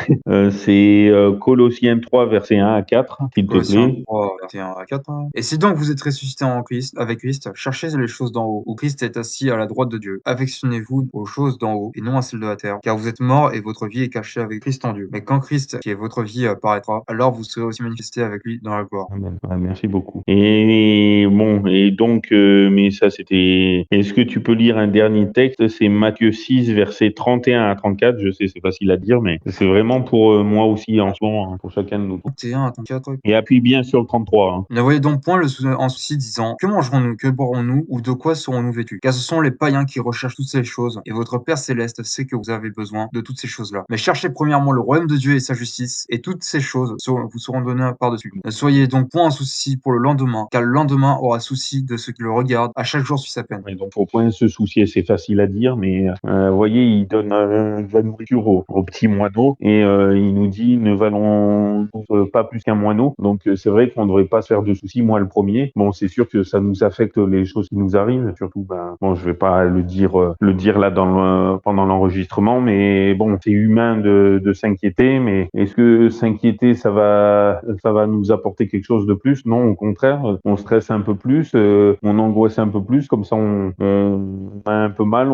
c'est Colossiens 3, versets 1 à 4, s'il te Colossiens plaît. 3, 21 à 4. Et si donc vous êtes ressuscités en Christ, avec Christ, cherchez les choses d'en haut, où Christ est assis à la droite de Dieu. Affectionnez-vous aux choses d'en haut, et non à celles de la terre, car vous êtes morts et votre vie est cachée avec Christ en Dieu. Mais quand Christ, qui est votre vie, apparaîtra, alors vous serez aussi manifestés avec lui dans la gloire. Amen. Ouais, merci beaucoup. Et bon, et donc, mais ça c'était. Est-ce que tu peux lire un dernier texte? C'est Matthieu 6, versets 31 à 34. Je sais, c'est facile à dire, mais c'est vraiment pour moi aussi en ce moment, hein, pour chacun de nous. 31 à 34. Et appuie bien sur le 33. Hein. Ne voyez donc point en souci disant, que mangerons-nous, que boirons-nous, ou de quoi serons-nous vêtus? Car ce sont les païens qui recherchent toutes ces choses, et votre Père céleste sait que vous avez besoin de toutes ces choses-là. Mais cherchez premièrement le royaume de Dieu et sa justice, et toutes ces choses vous seront données par-dessus. Ne soyez donc point en souci pour le lendemain, car le lendemain aura souci de ce qui le regarde. À chaque jour suit sa peine. Et donc, faut point se soucier, c'est facile à dire, mais vous voyez, il donne de la nourriture aux petits moineaux et il nous dit ne valons pas plus qu'un moineau. Donc c'est vrai qu'on ne devrait pas se faire de soucis, moi le premier. Bon, c'est sûr que ça nous affecte les choses qui nous arrivent, tu vois. surtout, ben, bon, je vais pas le dire là pendant l'enregistrement, mais bon, c'est humain de s'inquiéter, mais est-ce que s'inquiéter, ça va nous apporter quelque chose de plus? Non, au contraire, on stresse un peu plus, on angoisse un peu plus, comme ça on a un peu mal.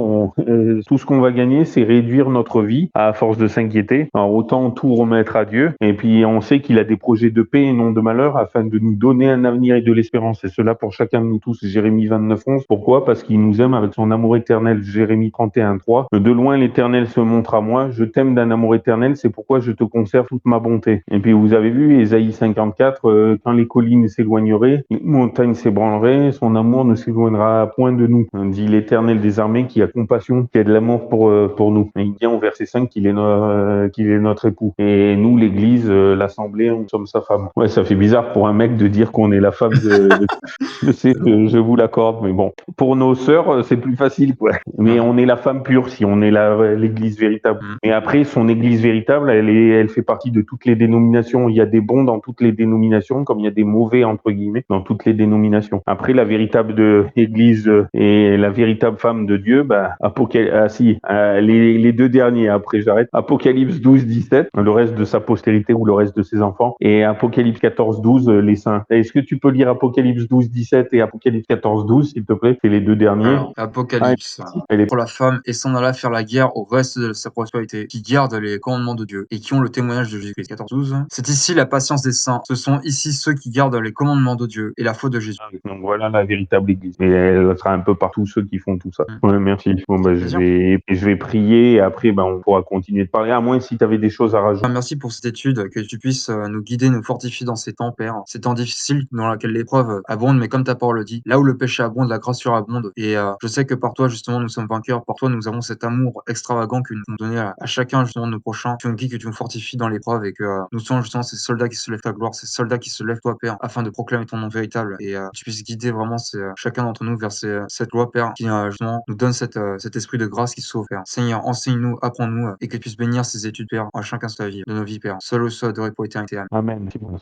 Tout ce qu'on va gagner, c'est réduire notre vie à force de s'inquiéter. Alors autant tout remettre à Dieu, et puis on sait qu'il a des projets de paix et non de malheur, afin de nous donner un avenir et de l'espérance. Et cela pour chacun de nous tous. Jérémie 29:11. Pourquoi? Parce qu'il nous aime avec son amour éternel. Jérémie 31:3. De loin l'Éternel se montre à moi. Je t'aime d'un amour éternel. C'est pourquoi je te conserve toute ma bonté. Et puis vous avez vu Ésaïe 54. Quand les collines s'éloigneraient, les montagnes s'ébranleraient, son amour ne s'éloignera point de nous. Dit l'Éternel des armées, qui a compassion, qui a de l'amour pour nous. Et il dit en verset 5 qu'il est notre époux. Et nous, l'Église, l'Assemblée, nous sommes sa femme. Ouais, ça fait bizarre pour un mec de dire qu'on est la femme de je sais, je vous l'accorde, mais bon. Pour nos sœurs, c'est plus facile, quoi. Mais Ouais. on est la femme pure si on est l'église véritable. Mmh. Mais après, son église véritable, elle fait partie de toutes les dénominations. Il y a des bons dans toutes les dénominations, comme il y a des mauvais, entre guillemets, dans toutes les dénominations. Après, la véritable église et la véritable femme de Dieu, bah, les deux derniers, après j'arrête. Apocalypse 12:17, le reste de sa postérité ou le reste de ses enfants. Et Apocalypse 14:12, les saints. Est-ce que tu peux lire Apocalypse 12:17 et Apocalypse 14:12, s'il te plaît? C'est les deux derniers. Alors, Ah, Apocalypse, elle est pour la femme et s'en alla faire la guerre au reste de sa prospérité, qui gardent les commandements de Dieu et qui ont le témoignage de Jésus-Christ. 14:12. C'est ici la patience des saints. Ce sont ici ceux qui gardent les commandements de Dieu et la foi de Jésus. donc voilà la véritable église. Et elle sera un peu partout ceux qui font tout ça. Mmh. Ouais, merci. Bon, bah, Plaisir. je vais prier et après, bah, on pourra continuer de parler. À moins si tu avais des choses à rajouter. Merci pour cette étude, que tu puisses nous guider, nous fortifier dans ces temps, Père. Ces temps difficiles dans lesquels l'épreuve abonde, mais comme ta parole le dit, là où le péché abonde, la grâce surabonde. Et je sais que par toi, justement, nous sommes vainqueurs. Par toi, nous avons cet amour extravagant que nous voulons donner à chacun, justement, de nos prochains. Tu nous guides, que tu nous fortifies dans l'épreuve et que nous soyons, justement, ces soldats qui se lèvent ta gloire, ces soldats qui se lèvent toi, Père, afin de proclamer ton nom véritable. Et tu puisses guider vraiment chacun d'entre nous vers cette loi, Père, qui, justement, nous donne cet esprit de grâce qui sauve, Père. Seigneur, enseigne-nous, apprends-nous, et que tu puisses bénir ces études, Père, à chacun de nos vies, Père. Seul au sol, adoré pour l'éternité. Amen. Amen.